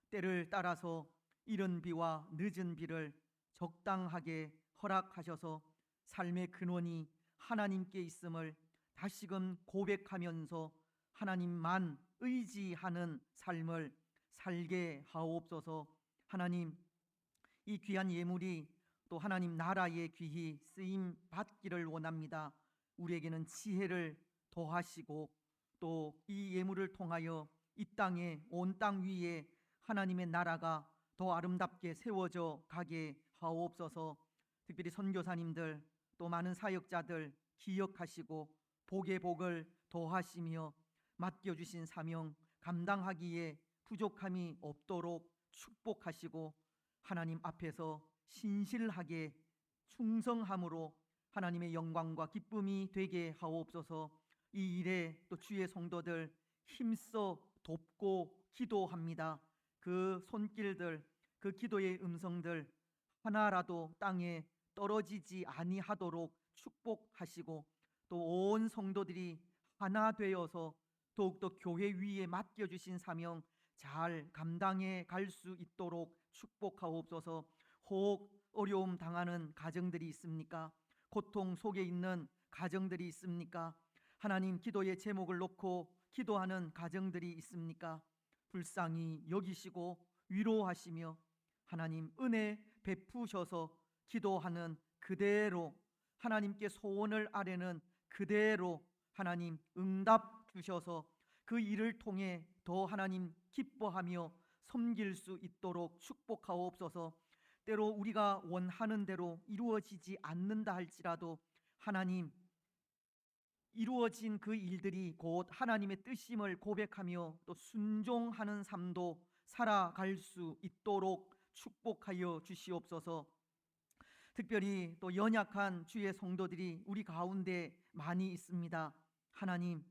때를 따라서 이른 비와 늦은 비를 적당하게 허락하셔서 삶의 근원이 하나님께 있음을 다시금 고백하면서 하나님만 의지하는 삶을 살게 하옵소서. 하나님, 이 귀한 예물이 또 하나님 나라에 귀히 쓰임 받기를 원합니다. 우리에게는 지혜를 더하시고 또 이 예물을 통하여 이 땅에, 온 땅 위에 하나님의 나라가 더 아름답게 세워져 가게 하옵소서. 특별히 선교사님들 또 많은 사역자들 기억하시고 복의 복을 더하시며 맡겨주신 사명 감당하기에 부족함이 없도록 축복하시고 하나님 앞에서 신실하게 충성함으로 하나님의 영광과 기쁨이 되게 하옵소서. 이 일에 또 주의 성도들 힘써 돕고 기도합니다. 그 손길들, 그 기도의 음성들 하나라도 땅에 떨어지지 아니하도록 축복하시고 또 온 성도들이 하나 되어서 더욱더 교회 위에 맡겨주신 사명 잘 감당해 갈 수 있도록 축복하옵소서. 혹 어려움 당하는 가정들이 있습니까? 고통 속에 있는 가정들이 있습니까? 하나님, 기도의 제목을 놓고 기도하는 가정들이 있습니까? 불쌍히 여기시고 위로하시며 하나님 은혜 베푸셔서 기도하는 그대로 하나님께 소원을 아뢰는 그대로 하나님 응답 주셔서 그 일을 통해 더 하나님 기뻐하며 섬길 수 있도록 축복하옵소서. 때로 우리가 원하는 대로 이루어지지 않는다 할지라도 하나님, 이루어진 그 일들이 곧 하나님의 뜻임을 고백하며 또 순종하는 삶도 살아갈 수 있도록 축복하여 주시옵소서. 특별히 또 연약한 주의 성도들이 우리 가운데 많이 있습니다. 하나님,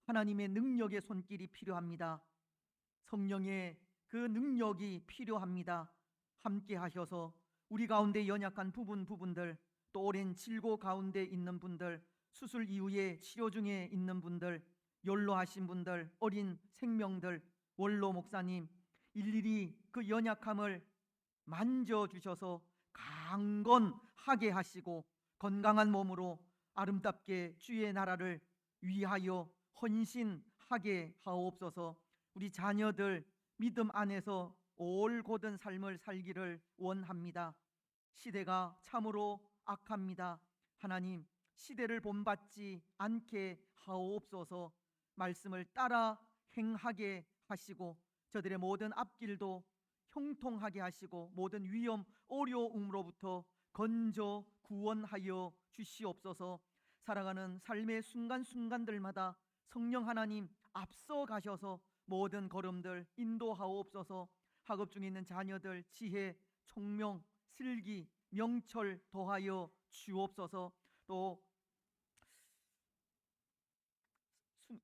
하나님의 능력의 손길이 필요합니다. 성령의 그 능력이 필요합니다. 함께 하셔서 우리 가운데 연약한 부분들, 또 오랜 질고 가운데 있는 분들, 수술 이후에 치료 중에 있는 분들, 연로하신 분들, 어린 생명들, 원로 목사님 일일이 그 연약함을 만져주셔서 강건하게 하시고 건강한 몸으로 아름답게 주의 나라를 위하여 헌신하게 하옵소서. 우리 자녀들 믿음 안에서 올곧은 삶을 살기를 원합니다. 시대가 참으로 악합니다. 하나님, 시대를 본받지 않게 하옵소서. 말씀을 따라 행하게 하시고 저들의 모든 앞길도 형통하게 하시고 모든 위험 어려움으로부터 건져 구원하여 주시옵소서. 살아가는 삶의 순간순간들마다 성령 하나님 앞서 가셔서 모든 걸음들 인도하옵소서. 학업 중에 있는 자녀들 지혜, 총명, 슬기, 명철 더하여 주옵소서. 또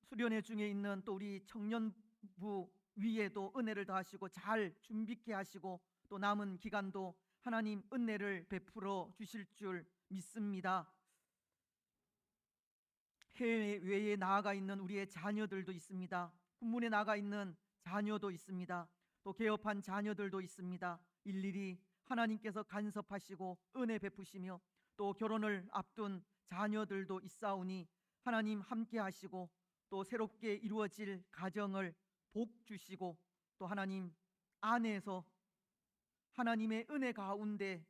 수련회 중에 있는 또 우리 청년부 위에도 은혜를 더하시고 잘 준비케 하시고 또 남은 기간도 하나님 은혜를 베풀어 주실 줄 믿습니다. 해외에 나아가 있는 우리의 자녀들도 있습니다. 군문에 나가 있는 자녀도 있습니다. 또 개업한 자녀들도 있습니다. 일일이 하나님께서 간섭하시고 은혜 베푸시며 또 결혼을 앞둔 자녀들도 있사오니 하나님 함께 하시고 또 새롭게 이루어질 가정을 복 주시고 또 하나님 안에서 하나님의 은혜 가운데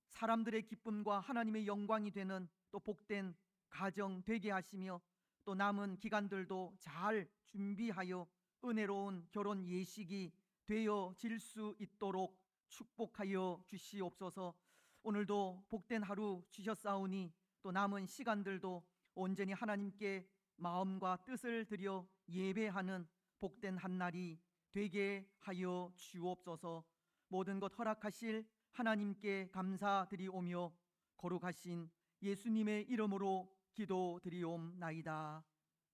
사람들의 기쁨과 하나님의 영광이 되는 또 복된 가정 되게 하시며 또 남은 기간들도 잘 준비하여 은혜로운 결혼 예식이 되어질 수 있도록 축복하여 주시옵소서. 오늘도 복된 하루 주셨사오니 또 남은 시간들도 온전히 하나님께 마음과 뜻을 들여 예배하는 복된 한날이 되게 하여 주옵소서. 모든 것 허락하실 하나님께 감사드리오며 거룩하신 예수님의 이름으로 기도드리옵나이다.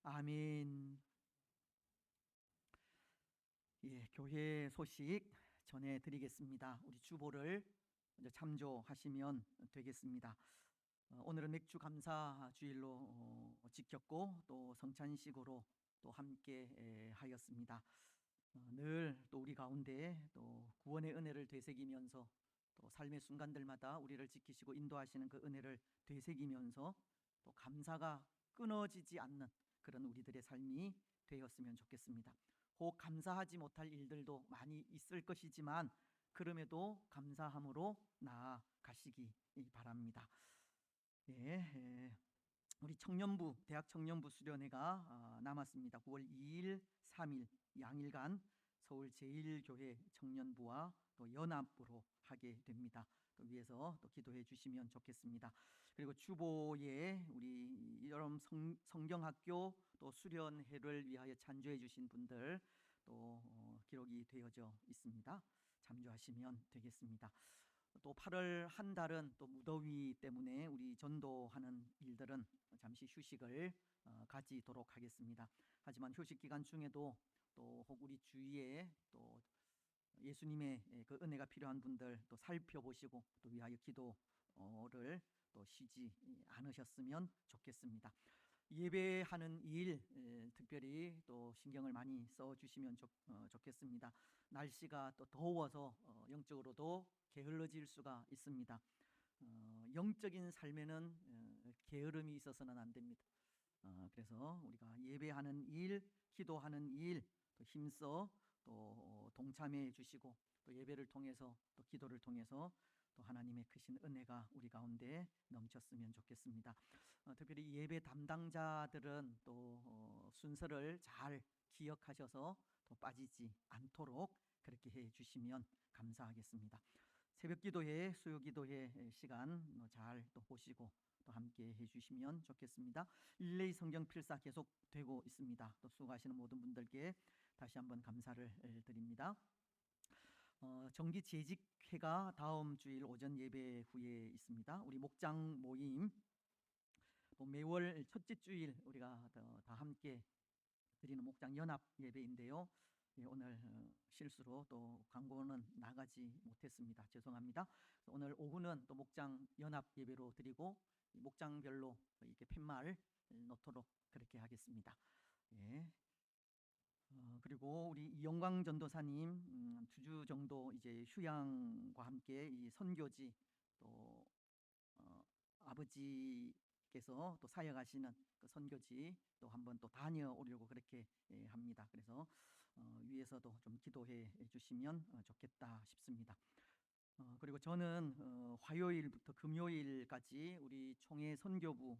아멘. 교회 소식 전해드리겠습니다. 우리 주보를 먼저 참조하시면 되겠습니다. 오늘은 맥주 감사 주일로 지켰고 또 성찬식으로 또 함께 하였습니다. 늘 또 우리 가운데 또 구원의 은혜를 되새기면서 또 삶의 순간들마다 우리를 지키시고 인도하시는 그 은혜를 되새기면서 또 감사가 끊어지지 않는 그런 우리들의 삶이 되었으면 좋겠습니다. 혹 감사하지 못할 일들도 많이 있을 것이지만 그럼에도 감사함으로 나아가시기 바랍니다. 예, 우리 청년부 대학 청년부 수련회가 남았습니다. 9월 2일, 3일 양일간 서울 제1교회 청년부와 또 연합으로 하게 됩니다. 또 위에서 또 기도해 주시면 좋겠습니다. 그리고 주보에 우리 여러분 성경학교 또 수련회를 위하여 찬조해 주신 분들 또 기록이 되어져 있습니다. 참조하시면 되겠습니다. 또 8월 한 달은 또 무더위 때문에 우리 전도하는 일들은 잠시 휴식을 가지도록 하겠습니다. 하지만 휴식 기간 중에도 또 혹 우리 주위에 또 예수님의 그 은혜가 필요한 분들 또 살펴보시고 또 위하여 기도를 또 쉬지 않으셨으면 좋겠습니다. 예배하는 일 특별히 또 신경을 많이 써주시면 좋겠습니다. 날씨가 또 더워서 영적으로도 게을러질 수가 있습니다. 영적인 삶에는 게으름이 있어서는 안 됩니다. 그래서 우리가 예배하는 일, 기도하는 일 또 힘써 또 동참해 주시고 또 예배를 통해서 또 기도를 통해서 또 하나님의 크신 은혜가 우리 가운데 넘쳤으면 좋겠습니다. 특별히 예배 담당자들은 또 순서를 잘 기억하셔서 또 빠지지 않도록 그렇게 해 주시면 감사하겠습니다. 새벽 기도회, 수요 기도회 시간 잘 또 보시고 또 함께 해 주시면 좋겠습니다. 릴레이 성경 필사 계속되고 있습니다. 또 수고하시는 모든 분들께 다시 한번 감사를 드립니다. 정기 재직회가 다음 주일 오전 예배 후에 있습니다. 우리 목장 모임 또 매월 첫째 주일 우리가 다 함께 드리는 목장 연합 예배인데요. 오늘 실수로 또 광고는 나가지 못했습니다. 죄송합니다. 오늘 오후는 또 목장 연합 예배로 드리고 목장별로 이렇게 팻말 놓도록 그렇게 하겠습니다. 예. 그리고 우리 이영광 전도사님 2주 정도 이제 휴양과 함께 이 선교지 또 아버지께서 또 사역하시는 그 선교지 또 한번 또 다녀오려고 그렇게 합니다. 그래서 위에서도 좀 기도해 주시면 좋겠다 싶습니다. 그리고 저는 화요일부터 금요일까지 우리 총회 선교부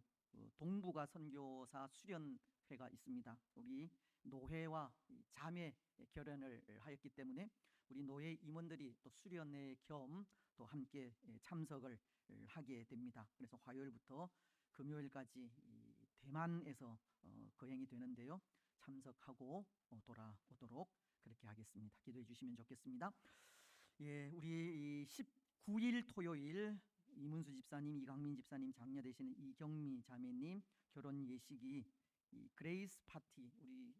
동북아 선교사 수련회가 있습니다. 우리 노회와 자매 결연을 하였기 때문에 우리 노회 임원들이 또 수련회 겸 또 함께 참석을 하게 됩니다. 그래서 화요일부터 금요일까지 대만에서 거행이 되는데요. 참석하고 돌아오도록 그렇게 하겠습니다. 기도해 주시면 좋겠습니다. 예, 우리 19일 토요일 이문수 집사님, 이강민 집사님 장녀 되시는 이경미 자매님 결혼 예식이 이 그레이스 파티 우리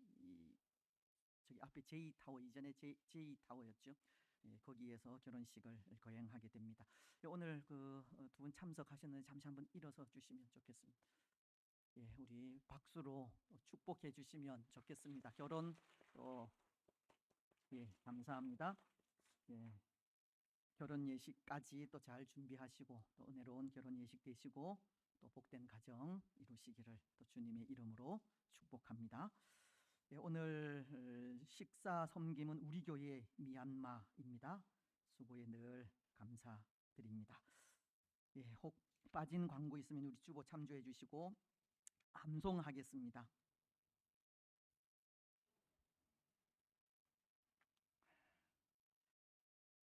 저기 앞에 J-타워 이전에 J-타워였죠. 예, 거기에서 결혼식을 거행하게 됩니다. 오늘 그 두 분 참석하셨는데 잠시 한번 일어서 주시면 좋겠습니다. 예, 우리 박수로 축복해 주시면 좋겠습니다. 결혼 예, 감사합니다. 예, 결혼 예식까지 또 잘 준비하시고 또 은혜로운 결혼 예식 되시고 또 복된 가정 이루시기를 또 주님의 이름으로 축복합니다. 예, 오늘 식사 섬김은 우리 교회 미얀마입니다. 수고에 늘 감사드립니다. 예, 혹 빠진 광고 있으면 우리 주보 참조해 주시고 암송하겠습니다.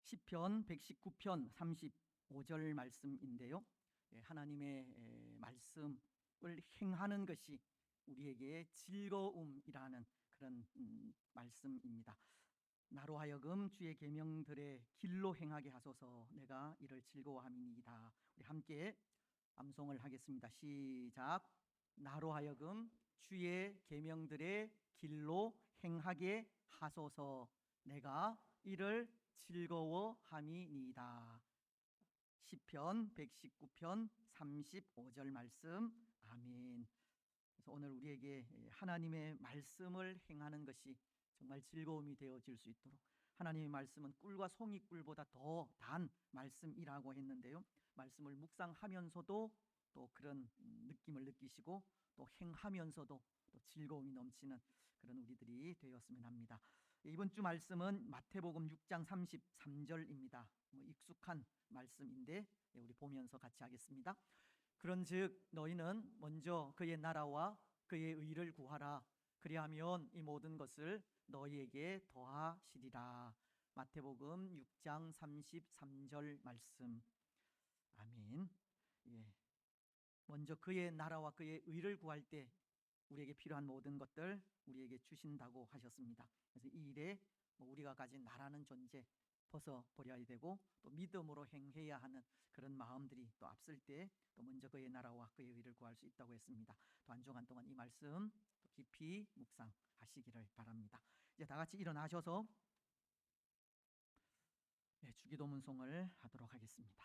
시편 119편 35절 말씀인데요. 예, 하나님의 말씀을 행하는 것이 우리에게 즐거움이라는 그런 말씀입니다. 나로 하여금 주의 계명들의 길로 행하게 하소서. 내가 이를 즐거워함이니이다. 우리 함께 암송을 하겠습니다. 시작. 나로 하여금 주의 계명들의 길로 행하게 하소서. 내가 이를 즐거워함이니이다. 시편 119편 35절 말씀. 아멘. 그래서 오늘 우리에게 하나님의 말씀을 행하는 것이 정말 즐거움이 되어질 수 있도록 하나님의 말씀은 꿀과 송이꿀보다 더 단 말씀이라고 했는데요. 말씀을 묵상하면서도 또 그런 느낌을 느끼시고 또 행하면서도 또 즐거움이 넘치는 그런 우리들이 되었으면 합니다. 이번 주 말씀은 마태복음 6장 33절입니다. 익숙한 말씀인데 우리 보면서 같이 하겠습니다. 그런즉 너희는 먼저 그의 나라와 그의 의를 구하라. 그리하면 이 모든 것을 너희에게 더하시리라. 마태복음 6장 33절 말씀. 아멘. 예. 먼저 그의 나라와 그의 의를 구할 때 우리에게 필요한 모든 것들 우리에게 주신다고 하셨습니다. 그래서 이 일에 우리가 가진 나라는 존재 벗어버려야 되고 또 믿음으로 행해야 하는 그런 마음들이 또 앞설 때 또 먼저 그의 나라와 그의 의를 구할 수 있다고 했습니다. 또 한 주간 동안 이 말씀 또 깊이 묵상하시기를 바랍니다. 이제 다 같이 일어나셔서 주기도문송을 하도록 하겠습니다.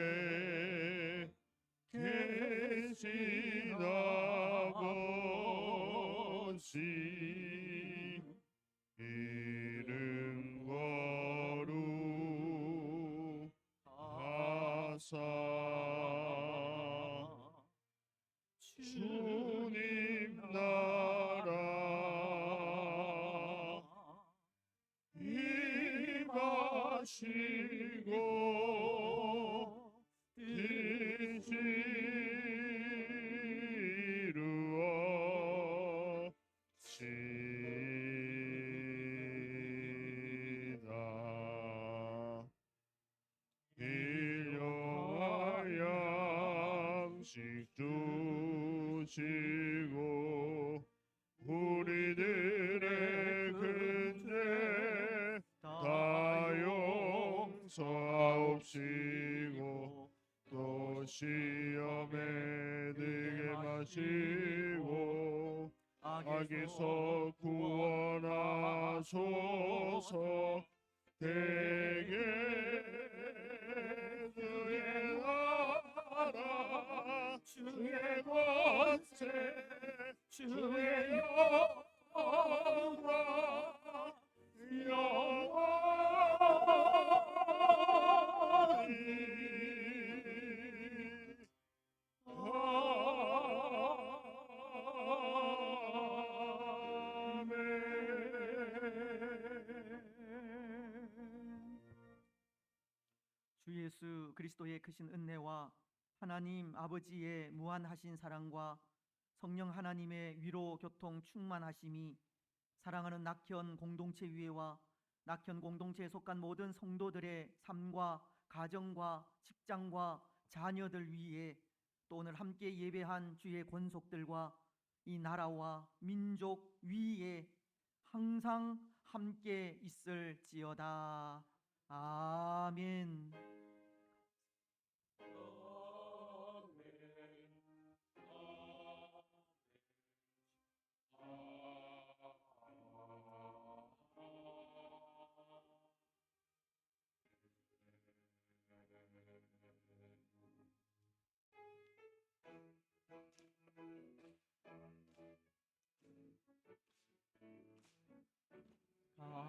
하늘에 계신 아버지 이름 거룩하사 주님 나라 임하시고 뜻이 이루어지이다. 일용할 양식 주시고 우리들의 근죄 다 용서하옵시고 또 시험에 들게 마시고 악에서 구원하소서. 대개 주의 나라 주의 권세 주의 영광 영원히 아멘. 주 예수 그리스도의 크신 은혜와 하나님 아버지의 무한하신 사랑과 성령 하나님의 위로 교통 충만하심이 사랑하는 낙현 공동체 위에와 낙현 공동체에 속한 모든 성도들의 삶과 가정과 직장과 자녀들 위에 또 오늘 함께 예배한 주의 권속들과 이 나라와 민족 위에 항상 함께 있을지어다. 아멘.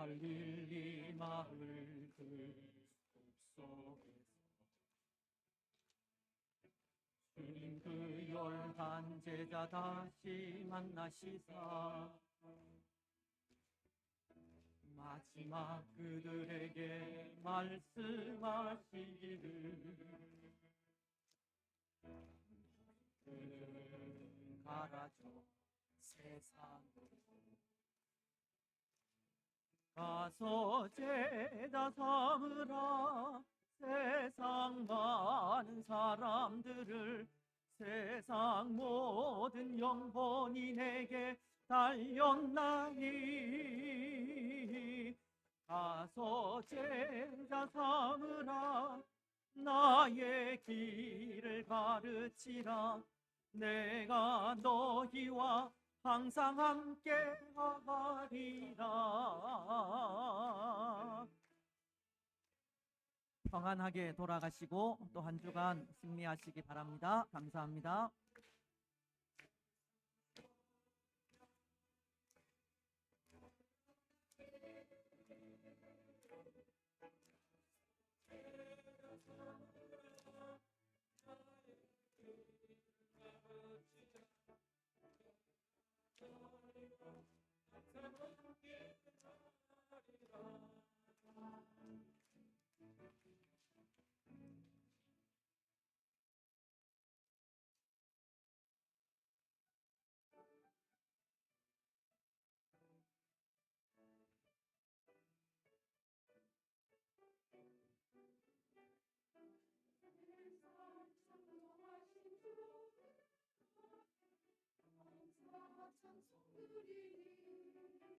갈릴리 마을 그 숲속에서 주님 그 열한 제자 다시 만나시사 마지막 그들에게 말씀하시기를 그들은 가라져 세상으로 가서 제자 삼으라. 세상 많은 사람들을 세상 모든 영혼이 내게 달렸나니 가서 제자 삼으라. 나의 길을 가르치라. 내가 너희와 항상 함께 하리라. 평안하게 돌아가시고 또 한 주간 승리하시기 바랍니다. 감사합니다. 찬송 누리리